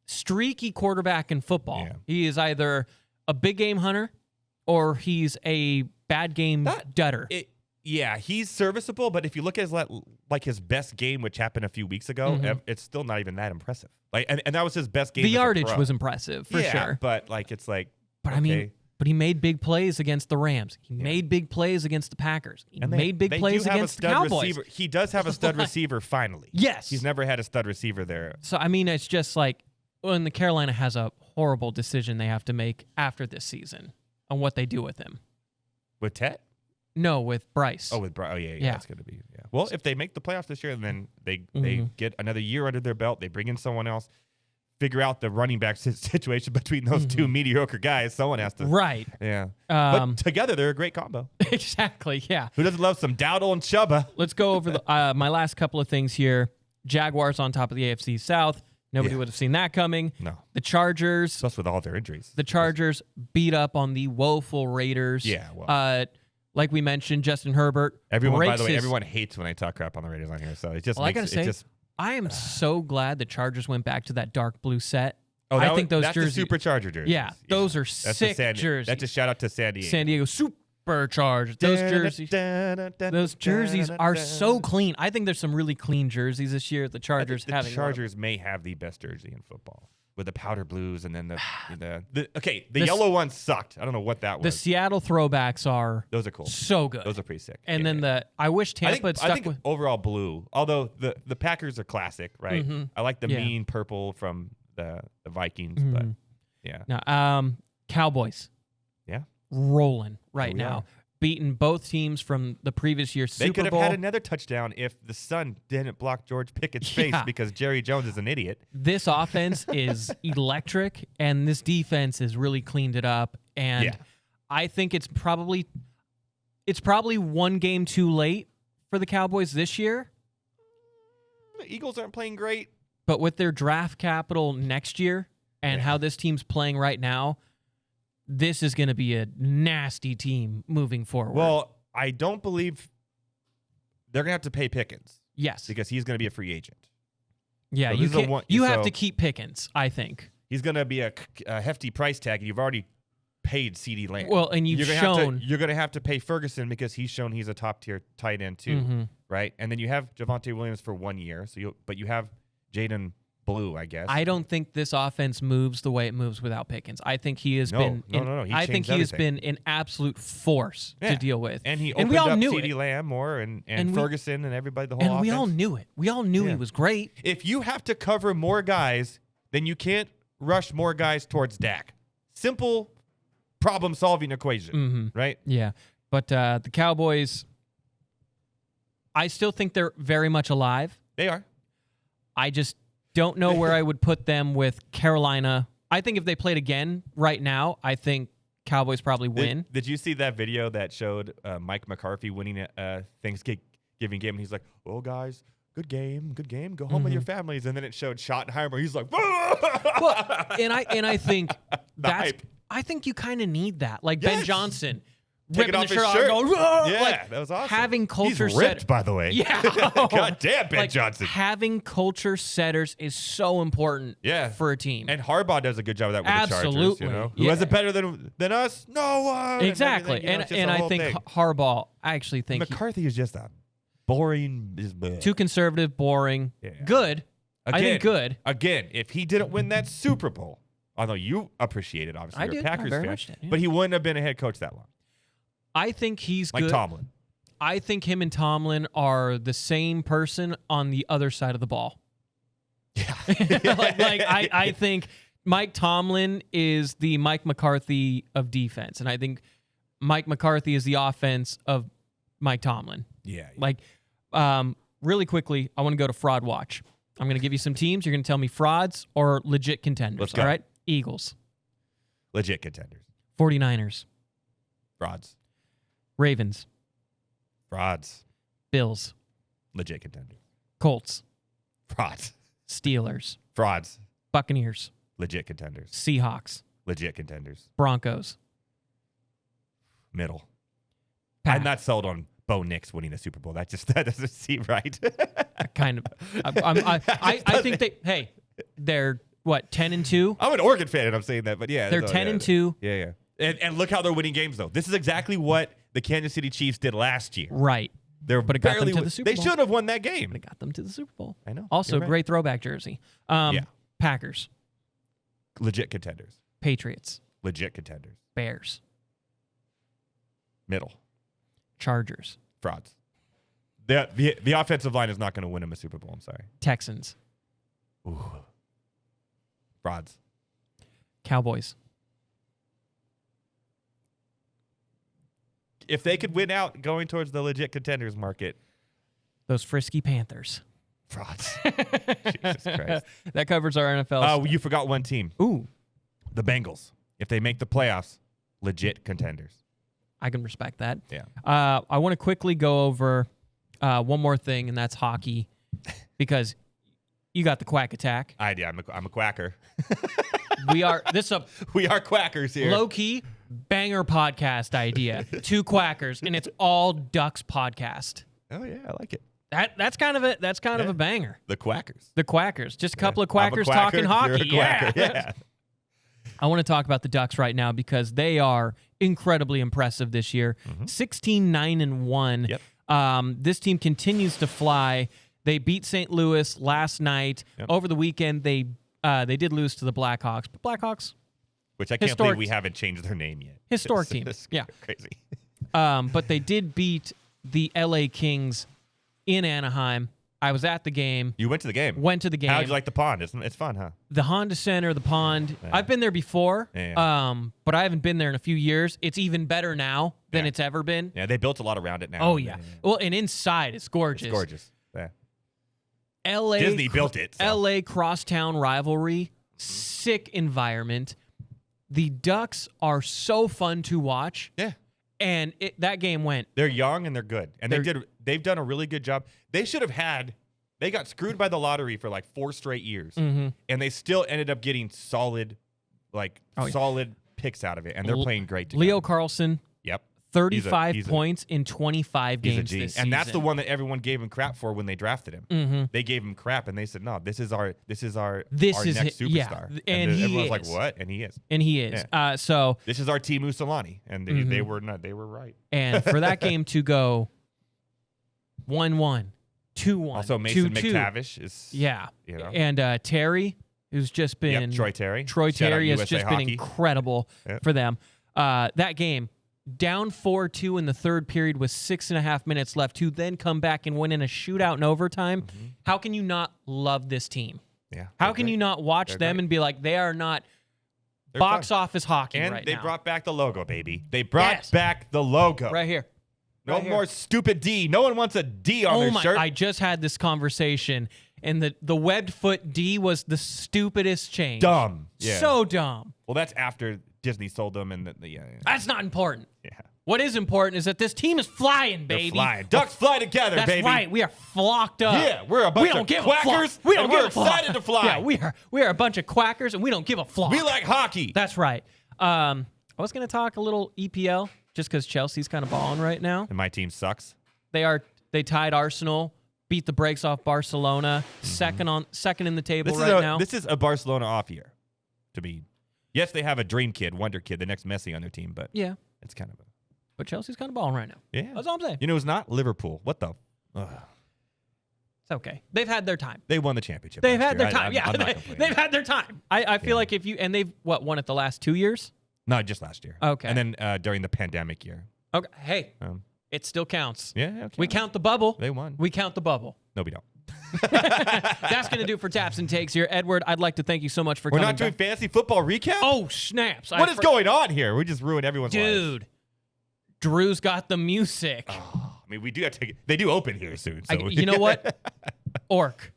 Speaker 2: streaky quarterback in football. Yeah. He is either a big game hunter or he's a bad game dutter.
Speaker 3: He's serviceable, but if you look at his best game, which happened a few weeks ago, it's still not even that impressive. And that was his best game.
Speaker 2: The yardage was impressive for sure.
Speaker 3: But
Speaker 2: I mean, but he made big plays against the Rams. He made big plays against the Packers. He made big plays against the Cowboys.
Speaker 3: Receiver. He does have a stud receiver finally.
Speaker 2: Yes.
Speaker 3: He's never had a stud receiver there.
Speaker 2: So, I mean, it's just when the Carolina has a horrible decision they have to make after this season on what they do with him.
Speaker 3: With Tet?
Speaker 2: No, with Bryce.
Speaker 3: Oh, with Bryce. Oh, yeah. That's going to be, Well, if they make the playoffs this year, and then they get another year under their belt, they bring in someone else, figure out the running back situation between those two mediocre guys. Someone has to.
Speaker 2: Right.
Speaker 3: Yeah. But together, they're a great combo.
Speaker 2: Exactly, yeah.
Speaker 3: Who doesn't love some Dowdle and Chuba?
Speaker 2: Let's go over my last couple of things here. Jaguars on top of the AFC South. Nobody would have seen that coming.
Speaker 3: No.
Speaker 2: The Chargers.
Speaker 3: Plus with all their injuries.
Speaker 2: The Chargers beat up on the woeful Raiders.
Speaker 3: Yeah, well.
Speaker 2: Like we mentioned, Justin Herbert.
Speaker 3: Everyone, by the way,
Speaker 2: his-
Speaker 3: everyone hates when I talk crap on the Raiders on here. So it just
Speaker 2: Well, I
Speaker 3: makes
Speaker 2: gotta say,
Speaker 3: it just.
Speaker 2: I am so glad the Chargers went back to that dark blue set.
Speaker 3: Oh,
Speaker 2: I think those
Speaker 3: that's
Speaker 2: jerseys.
Speaker 3: the Supercharger jerseys.
Speaker 2: Yeah, those are
Speaker 3: That's
Speaker 2: sick
Speaker 3: the
Speaker 2: jerseys.
Speaker 3: That's a shout out to San Diego.
Speaker 2: San Diego Superchargers. Those jerseys are so clean. I think there's some really clean jerseys this year. The Chargers
Speaker 3: The
Speaker 2: having
Speaker 3: Chargers may have the best jersey in football with the powder blues and then the
Speaker 2: The
Speaker 3: yellow one sucked. I don't know what that
Speaker 2: the
Speaker 3: was.
Speaker 2: Seattle throwbacks are
Speaker 3: Those are cool.
Speaker 2: so good.
Speaker 3: Those are pretty sick.
Speaker 2: And
Speaker 3: Yeah,
Speaker 2: then
Speaker 3: yeah.
Speaker 2: I wish Tampa had
Speaker 3: I
Speaker 2: stuck
Speaker 3: think
Speaker 2: with.
Speaker 3: overall blue. Although the Packers are classic, right? I like the
Speaker 2: Yeah.
Speaker 3: mean purple from the Vikings, but yeah,
Speaker 2: No, Cowboys
Speaker 3: yeah.
Speaker 2: rolling right
Speaker 3: we
Speaker 2: now,
Speaker 3: are.
Speaker 2: beating both teams from the previous year's
Speaker 3: They
Speaker 2: Super
Speaker 3: could have
Speaker 2: Bowl.
Speaker 3: had another touchdown if the sun didn't block George Pickett's face
Speaker 2: Yeah.
Speaker 3: because Jerry Jones is an idiot.
Speaker 2: This offense is electric, and this defense has really cleaned it up. And
Speaker 3: Yeah.
Speaker 2: I think it's probably one game too late for the Cowboys this year.
Speaker 3: The Eagles aren't playing great.
Speaker 2: But with their draft capital next year and how this team's playing right now, this is going to be a nasty team moving forward.
Speaker 3: Well, I don't believe they're gonna have to pay Pickens
Speaker 2: yes.
Speaker 3: because he's gonna be a free agent.
Speaker 2: Yeah,
Speaker 3: So
Speaker 2: you
Speaker 3: this is a
Speaker 2: can't, you have
Speaker 3: so-
Speaker 2: to keep Pickens, I think.
Speaker 3: He's gonna be a hefty price tag, and you've already paid CeeDee Lamb.
Speaker 2: Well, and you've shown
Speaker 3: you're gonna have to pay Ferguson because he's shown he's a top tier tight end too, right? And then you have Javonte Williams for 1 year, but you have Jaden Blue, I guess.
Speaker 2: I don't think this offense moves the way it moves without Pickens. I think he has been.
Speaker 3: No. He
Speaker 2: I think
Speaker 3: changed
Speaker 2: he has
Speaker 3: everything.
Speaker 2: been an absolute force to deal with.
Speaker 3: And he
Speaker 2: we
Speaker 3: opened
Speaker 2: all
Speaker 3: up
Speaker 2: knew
Speaker 3: CeeDee
Speaker 2: it.
Speaker 3: Lamb more and
Speaker 2: And we-
Speaker 3: Ferguson and everybody, the whole
Speaker 2: And
Speaker 3: offense.
Speaker 2: we all knew it. We all knew he was great.
Speaker 3: If you have to cover more guys, then you can't rush more guys towards Dak. Simple problem-solving equation, right?
Speaker 2: Yeah, but the Cowboys, I still think they're very much alive.
Speaker 3: They are.
Speaker 2: I just don't know where I would put them with Carolina. I think if they played again right now, I think Cowboys probably win.
Speaker 3: Did you see that video that showed Mike McCarthy winning a Thanksgiving game? And he's like, "Well, guys, good game. Go home with your families." And then it showed Schottenheimer. He's like,
Speaker 2: Well, and I think that's.
Speaker 3: hype.
Speaker 2: I think you kind of need that, like Ben
Speaker 3: Yes.
Speaker 2: Johnson,
Speaker 3: Taking
Speaker 2: ripping
Speaker 3: off
Speaker 2: the
Speaker 3: his
Speaker 2: shirt,
Speaker 3: shirt.
Speaker 2: going, "Whoa!"
Speaker 3: Yeah,
Speaker 2: like,
Speaker 3: that was awesome.
Speaker 2: Having culture
Speaker 3: He's ripped,
Speaker 2: set-
Speaker 3: by the way.
Speaker 2: Yeah.
Speaker 3: God damn, Ben
Speaker 2: Like,
Speaker 3: Johnson.
Speaker 2: Having culture setters is so important for a team.
Speaker 3: And Harbaugh does a good job of that with the Chargers.
Speaker 2: Absolutely.
Speaker 3: You know?
Speaker 2: Yeah.
Speaker 3: Who has it better than us? No one.
Speaker 2: Exactly.
Speaker 3: everything, you know, it's just
Speaker 2: And
Speaker 3: the
Speaker 2: I
Speaker 3: whole
Speaker 2: think
Speaker 3: thing.
Speaker 2: Harbaugh, I actually think
Speaker 3: McCarthy is just a boring.
Speaker 2: too conservative, boring,
Speaker 3: Yeah.
Speaker 2: good. I think good.
Speaker 3: Again, if he didn't win that Super Bowl, although you appreciate it, obviously
Speaker 2: I
Speaker 3: you're a
Speaker 2: did. I
Speaker 3: Packers
Speaker 2: very
Speaker 3: fan,
Speaker 2: much did, yeah.
Speaker 3: but he wouldn't have been a head coach that long.
Speaker 2: I think he's
Speaker 3: Like
Speaker 2: good.
Speaker 3: Tomlin.
Speaker 2: I think him and Tomlin are the same person on the other side of the ball.
Speaker 3: Yeah.
Speaker 2: I think Mike Tomlin is the Mike McCarthy of defense, and I think Mike McCarthy is the offense of Mike Tomlin.
Speaker 3: Yeah.
Speaker 2: Like, really quickly, I want to go to Fraud Watch. I'm going to give you some teams. You're going to tell me frauds or legit contenders.
Speaker 3: Let's go.
Speaker 2: All right? Eagles,
Speaker 3: Legit contenders.
Speaker 2: 49ers,
Speaker 3: Frauds.
Speaker 2: Ravens,
Speaker 3: Frauds.
Speaker 2: Bills,
Speaker 3: Legit contenders.
Speaker 2: Colts,
Speaker 3: Frauds.
Speaker 2: Steelers,
Speaker 3: Frauds.
Speaker 2: Buccaneers,
Speaker 3: Legit contenders.
Speaker 2: Seahawks,
Speaker 3: Legit contenders.
Speaker 2: Broncos,
Speaker 3: Middle.
Speaker 2: Pack.
Speaker 3: I'm not sold on Bo Nix winning a Super Bowl. That doesn't seem right.
Speaker 2: Kind of. I think they're what, 10-2?
Speaker 3: I'm an Oregon fan, and I'm saying that, but yeah,
Speaker 2: They're
Speaker 3: so,
Speaker 2: 10-2.
Speaker 3: Yeah. And look how they're winning games though. This is exactly what the Kansas City Chiefs did last year.
Speaker 2: Right.
Speaker 3: But
Speaker 2: it got them to the Super Bowl.
Speaker 3: They should have won that game.
Speaker 2: But it got them to the Super Bowl.
Speaker 3: I know.
Speaker 2: Also,
Speaker 3: You're right.
Speaker 2: great throwback jersey.
Speaker 3: Yeah.
Speaker 2: Packers,
Speaker 3: Legit contenders.
Speaker 2: Patriots,
Speaker 3: Legit contenders.
Speaker 2: Bears,
Speaker 3: Middle.
Speaker 2: Chargers,
Speaker 3: Frauds. The offensive line is not going to win him a Super Bowl. I'm sorry.
Speaker 2: Texans,
Speaker 3: Ooh. Frauds.
Speaker 2: Cowboys,
Speaker 3: If they could win out going towards the legit contenders market,
Speaker 2: those frisky Panthers.
Speaker 3: frauds. Jesus Christ.
Speaker 2: That covers our NFL.
Speaker 3: You forgot one team.
Speaker 2: Ooh,
Speaker 3: The Bengals. If they make the playoffs, legit contenders.
Speaker 2: I can respect that.
Speaker 3: Yeah.
Speaker 2: I want to quickly go over one more thing, and that's hockey, because you got the quack attack.
Speaker 3: I'm a quacker.
Speaker 2: We are
Speaker 3: We are quackers here.
Speaker 2: low key. Banger podcast idea. 2 quackers, and it's all Ducks podcast.
Speaker 3: Oh yeah, I like it.
Speaker 2: That's kind of a banger.
Speaker 3: The Quackers.
Speaker 2: The quackers. Just a couple of
Speaker 3: I'm a
Speaker 2: quackers
Speaker 3: quacker,
Speaker 2: talking hockey.
Speaker 3: you're a quacker. Yeah.
Speaker 2: I want to talk about the Ducks right now because they are incredibly impressive this year. 16-9-1.
Speaker 3: Yep.
Speaker 2: This team continues to fly. They beat St. Louis last night.
Speaker 3: Yep.
Speaker 2: Over the weekend, they did lose to the Blackhawks, but Blackhawks,
Speaker 3: Which I can't
Speaker 2: Historic-
Speaker 3: believe we haven't changed their name yet.
Speaker 2: Historic team.
Speaker 3: It's
Speaker 2: Yeah.
Speaker 3: crazy.
Speaker 2: but they did beat the LA Kings in Anaheim. I was at the game.
Speaker 3: You went to the game.
Speaker 2: Went to the game.
Speaker 3: How'd you like the pond? It's fun, huh?
Speaker 2: The Honda Center, the pond.
Speaker 3: Yeah.
Speaker 2: I've been there before,
Speaker 3: Yeah.
Speaker 2: but I haven't been there in a few years. It's even better now than
Speaker 3: Yeah.
Speaker 2: it's ever been.
Speaker 3: Yeah, they built a lot around it now.
Speaker 2: Oh, yeah. Well, and inside, it's gorgeous.
Speaker 3: It's gorgeous. Yeah.
Speaker 2: LA
Speaker 3: Disney built it. so.
Speaker 2: LA crosstown rivalry, sick environment. The Ducks are so fun to watch,
Speaker 3: Yeah.
Speaker 2: and that game went.
Speaker 3: They're young and they're good. And
Speaker 2: They're-
Speaker 3: they've done a really good job. They should have they got screwed by the lottery for like 4 straight years. And they still ended up getting solid picks out of it. And they're playing great together.
Speaker 2: Leo Carlson,
Speaker 3: Yep.
Speaker 2: 35
Speaker 3: he's a-
Speaker 2: points in 25
Speaker 3: He's a
Speaker 2: games
Speaker 3: G.
Speaker 2: this
Speaker 3: And that's the
Speaker 2: season.
Speaker 3: one that everyone gave him crap for when they drafted him. They gave him crap and they said, "No, this is our
Speaker 2: This
Speaker 3: our
Speaker 2: is
Speaker 3: next
Speaker 2: it. Yeah.
Speaker 3: superstar."
Speaker 2: And he
Speaker 3: everyone's
Speaker 2: is.
Speaker 3: like, "What?" And he is.
Speaker 2: And he is. So,
Speaker 3: This is our Timu Solani, and they were not. They were right.
Speaker 2: and for that game to go 1-1, 2-1,
Speaker 3: Also, Mason
Speaker 2: 2-2.
Speaker 3: McTavish is
Speaker 2: Yeah.
Speaker 3: you know.
Speaker 2: And Terry, who's just been
Speaker 3: Troy Terry.
Speaker 2: Troy
Speaker 3: Shout out
Speaker 2: Terry has
Speaker 3: USA
Speaker 2: just been
Speaker 3: Hockey.
Speaker 2: incredible
Speaker 3: Yep.
Speaker 2: for them. That game, down 4-2 in the third period with 6.5 minutes left to then come back and win in a shootout in overtime. How can you not love this team?
Speaker 3: Yeah.
Speaker 2: How
Speaker 3: they're
Speaker 2: can
Speaker 3: great.
Speaker 2: you not watch
Speaker 3: They're
Speaker 2: them
Speaker 3: great.
Speaker 2: and be like, they are not
Speaker 3: They're
Speaker 2: box
Speaker 3: fun.
Speaker 2: office hockey
Speaker 3: And
Speaker 2: right
Speaker 3: they
Speaker 2: now?
Speaker 3: brought back the logo, baby. They brought
Speaker 2: Yes.
Speaker 3: back the logo.
Speaker 2: Right here.
Speaker 3: No
Speaker 2: right here.
Speaker 3: more stupid D. No one wants a D on
Speaker 2: Oh
Speaker 3: their
Speaker 2: my!
Speaker 3: shirt.
Speaker 2: I just had this conversation, and the webbed foot D was the stupidest change.
Speaker 3: Dumb. Yeah.
Speaker 2: So dumb.
Speaker 3: well, that's after Disney sold them, and yeah.
Speaker 2: That's not important.
Speaker 3: Yeah.
Speaker 2: What is important is that this team is flying,
Speaker 3: They're
Speaker 2: baby.
Speaker 3: flying. Ducks fly together,
Speaker 2: That's
Speaker 3: baby.
Speaker 2: right. We are flocked up.
Speaker 3: Yeah, we're a bunch
Speaker 2: we don't
Speaker 3: of
Speaker 2: give
Speaker 3: quackers,
Speaker 2: a fuck. We don't
Speaker 3: and
Speaker 2: give
Speaker 3: we're
Speaker 2: a fuck.
Speaker 3: excited to fly.
Speaker 2: Yeah, we are a bunch of quackers, and we don't give a fuck.
Speaker 3: We like hockey.
Speaker 2: That's right. I was going to talk a little EPL just because Chelsea's kind of balling right now.
Speaker 3: And my team sucks.
Speaker 2: They tied Arsenal, beat the brakes off Barcelona, second in the table now.
Speaker 3: This is a Barcelona off year. To be, yes, they have a dream kid, wonder kid, the next Messi on their team, but
Speaker 2: Yeah,
Speaker 3: it's kind of a
Speaker 2: but Chelsea's kind of balling right now.
Speaker 3: yeah.
Speaker 2: That's all I'm saying.
Speaker 3: You know, it's not Liverpool. What the? Ugh.
Speaker 2: It's okay. They've had their time.
Speaker 3: They won the championship.
Speaker 2: They've
Speaker 3: last
Speaker 2: had
Speaker 3: year.
Speaker 2: their time.
Speaker 3: I'm
Speaker 2: Yeah,
Speaker 3: not complaining.
Speaker 2: they've had their time. I feel like and they've won it the last 2 years.
Speaker 3: No, just last year.
Speaker 2: Okay.
Speaker 3: And then during the pandemic year.
Speaker 2: Okay. Hey,
Speaker 3: Um,
Speaker 2: it still counts.
Speaker 3: yeah. Okay.
Speaker 2: We count the bubble.
Speaker 3: They won.
Speaker 2: We count the bubble.
Speaker 3: No, we don't.
Speaker 2: That's going to do it for Taps and Takes here. Edward, I'd like to thank you so much for
Speaker 3: We're
Speaker 2: coming
Speaker 3: not doing
Speaker 2: back.
Speaker 3: fantasy football recap.
Speaker 2: Oh, snaps.
Speaker 3: What is going on here? We just ruined everyone's lives.
Speaker 2: Dude, Drew's got the music.
Speaker 3: I mean, we do have to. They do open here soon. So
Speaker 2: You know what? Orc.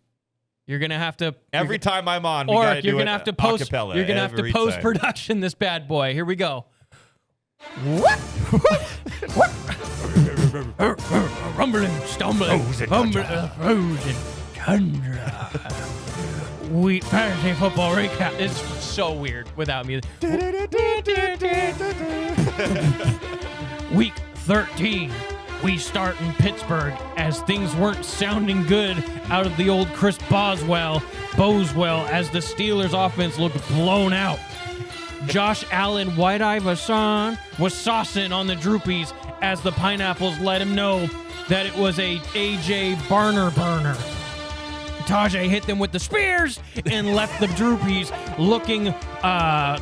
Speaker 2: You're going to have to.
Speaker 3: Every time I'm on, we gotta
Speaker 2: Orc, you're
Speaker 3: do
Speaker 2: going to
Speaker 3: it
Speaker 2: have to post.
Speaker 3: acapella
Speaker 2: You're going to have to
Speaker 3: every
Speaker 2: post
Speaker 3: time.
Speaker 2: production this bad boy. Here we go. Rumbling, stumbling,
Speaker 3: Frozen
Speaker 2: fumbling, frozen tundra. Week fantasy football recap. It's so weird without music. Week 13. We start in Pittsburgh as things weren't sounding good out of the old Chris Boswell as the Steelers offense looked blown out. Josh Allen, White Iverson, was saucing on the Droopies as the Pineapples let him know that it was a AJ Barner burner. Tajay hit them with the spears and left the Droopies looking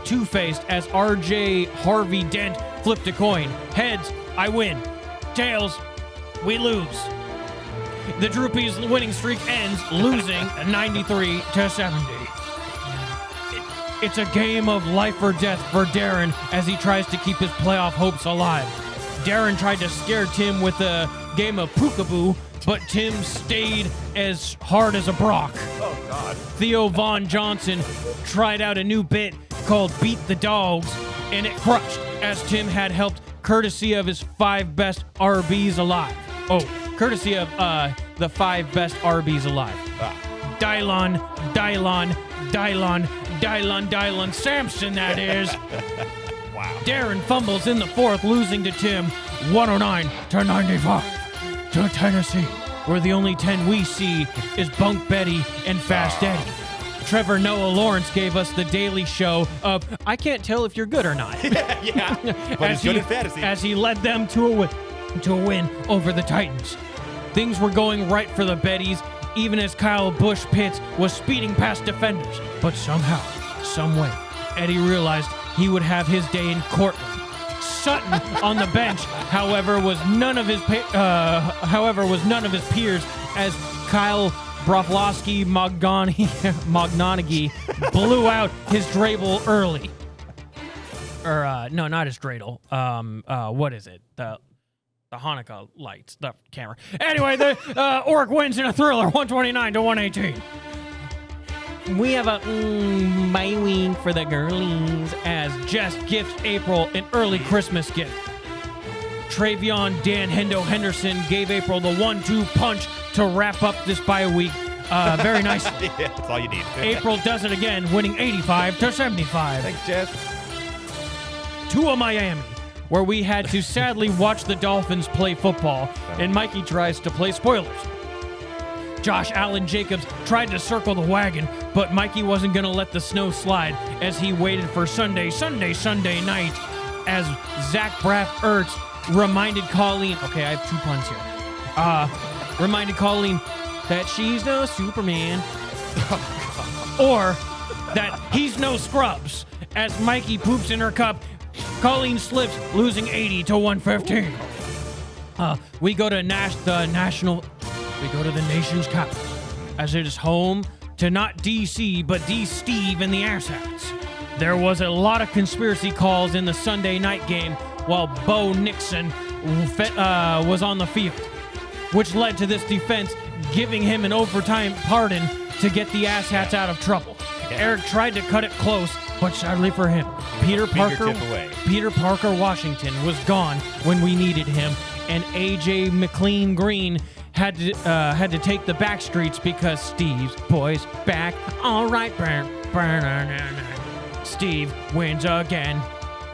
Speaker 2: two-faced as RJ Harvey Dent flipped a coin. Heads, I win. Tails, we lose. The Droopies' winning streak ends, losing 93-70. It's a game of life or death for Darren as he tries to keep his playoff hopes alive. Darren tried to scare Tim with a game of Pookaboo, but Tim stayed as hard as a Brock.
Speaker 3: Oh, God.
Speaker 2: Theo Von Johnson tried out a new bit called Beat the Dogs, and it crushed as Tim had helped courtesy of his 5 best RBs alive. Oh, courtesy of the 5 best RBs alive. Dylon Sampson, that is.
Speaker 3: Wow.
Speaker 2: Darren fumbles in the fourth, losing to Tim 109-95 to Tennessee, where the only 10 we see is Bunk Betty and Fast Eddie. Trevor Noah Lawrence gave us the daily show of I can't tell if you're good or not.
Speaker 3: Yeah, but he's good in fantasy.
Speaker 2: As he led them to a win over the Titans. Things were going right for the Bettys, even as Kyle Busch Pitts was speeding past defenders. But somehow, someway, Eddie realized he would have his day in Cortland. Sutton on the bench, however, was none of his peers, as Kyle Broflovsky Mognonagy blew out his dreidel early. No, not his dreidel. What is it? The Hanukkah lights, the camera. Anyway, the Orc wins in a thriller, 129-118. We have a bye week for the girlies as Jess gifts April an early Christmas gift. Travion Dan Hendo Henderson gave April the 1-2 punch to wrap up this bye week very nicely.
Speaker 3: Yeah, that's all you need.
Speaker 2: April does it again, winning 85-75.
Speaker 3: Thanks, Jess.
Speaker 2: To Miami, where we had to sadly watch the Dolphins play football, and Mikey tries to play spoilers. Josh Allen Jacobs tried to circle the wagon, but Mikey wasn't going to let the snow slide as he waited for Sunday night as Zach Braff Ertz reminded Colleen, okay, I have 2 puns here, reminded Colleen that she's no Superman or that he's no Scrubs as Mikey poops in her cup. Colleen slips, losing 80-115. We go to the nation's capital, as it is home to not DC, but D. Steve and the Asshats. There was a lot of conspiracy calls in the Sunday night game while Bo Nixon was on the field, which led to this defense giving him an overtime pardon to get the Asshats out of trouble. Eric tried to cut it close, but sadly for him, Peter Parker Washington was gone when we needed him, and A.J. McLean Green had to take the back streets because Steve's boys back. All right, Steve wins again.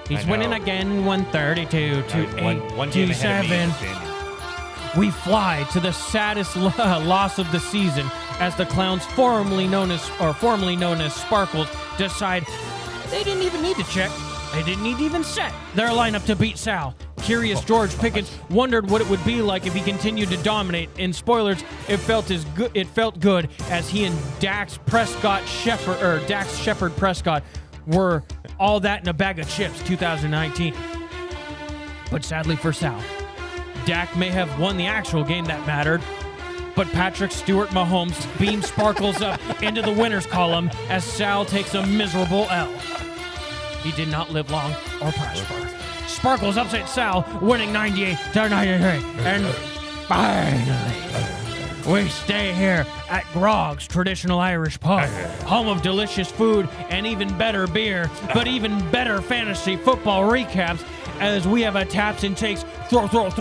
Speaker 2: He's winning again, 132-87. We fly to the saddest loss of the season as the clowns, formerly known as Sparkles, decide they didn't even need to check. They didn't need to even set their lineup to beat Sal. Curious George Pickens wondered what it would be like if he continued to dominate. In spoilers, it felt good as he and Dax Shepard Prescott were all that in a bag of chips 2019. But sadly for Sal, Dak may have won the actual game that mattered, but Patrick Stewart Mahomes beams Sparkles up into the winners column as Sal takes a miserable L. He did not live long or prosper. Sparkles upset Sal, winning 98-93. And finally, we stay here at Grogg's Traditional Irish Pub, home of delicious food and even better beer, but even better fantasy football recaps, as we have a taps and takes throw down.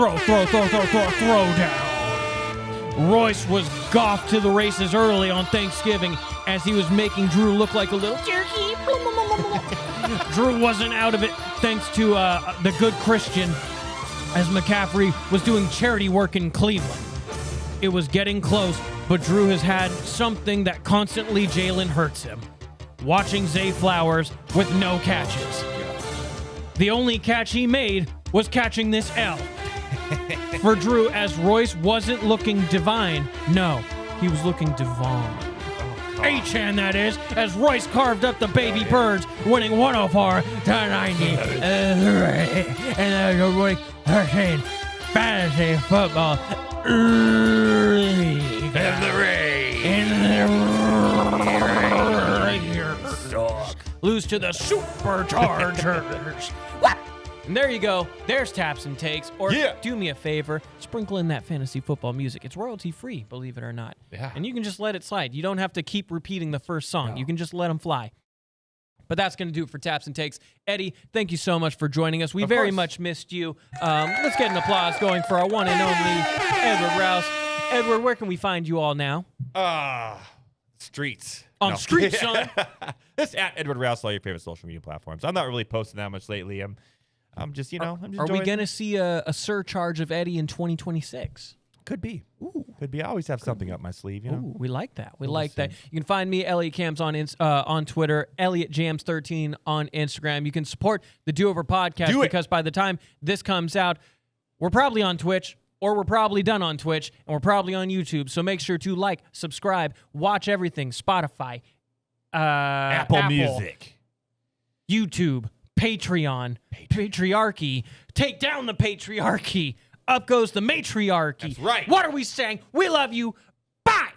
Speaker 2: Royce was goffed to the races early on Thanksgiving as he was making Drew look like a little turkey. Drew wasn't out of it thanks to the good Christian, as McCaffrey was doing charity work in Cleveland. It was getting close, but Drew has had something that constantly Jalen hurts him. Watching Zay Flowers with no catches. The only catch he made was catching this L. For Drew, as Royce wasn't looking divine. No, he was looking divine. H-hand, that is, as Royce carved up the baby birds, winning 104-90. And the Week 13 Fantasy Football League. In the rain. Lose to the Superchargers. And there you go. There's Taps and Takes. Or do me a favor, sprinkle in that fantasy football music. It's royalty free, believe it or not.
Speaker 3: Yeah.
Speaker 2: And you can just let it slide. You don't have to keep repeating the first song. No. You can just let them fly. But that's going to do it for Taps and Takes. Eddie, thank you so much for joining us. We very much missed you. Let's get an applause going for our one and only Edward Rouse. Edward, where can we find you all now?
Speaker 3: Streets.
Speaker 2: Streets, son.
Speaker 3: This at Edward Rouse, all your favorite social media platforms. I'm not really posting that much lately. I'm I'm just, I'm just
Speaker 2: Are we
Speaker 3: enjoying-
Speaker 2: going to see a surcharge of Eddie in 2026?
Speaker 3: Could be. Could be. I always have something up my sleeve,
Speaker 2: Ooh, we like that. We like that. You can find me, Elliot Cams, on Twitter, ElliotJams13 on Instagram. You can support the Do Over podcast because by the time this comes out, we're probably on Twitch, or we're probably done on Twitch, and we're probably on YouTube. So make sure to like, subscribe, watch everything. Spotify,
Speaker 3: Apple Music,
Speaker 2: YouTube, Patreon, Patriarchy. Take down the patriarchy. Up goes the matriarchy.
Speaker 3: That's right.
Speaker 2: What are we saying? We love you. Bye.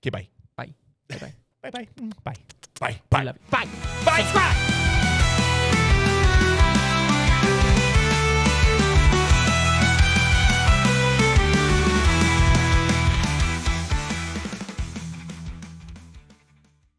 Speaker 3: Okay, bye.
Speaker 2: Bye. Bye.
Speaker 3: Bye. Bye. Bye. Bye.
Speaker 2: Bye. Bye. Subscribe.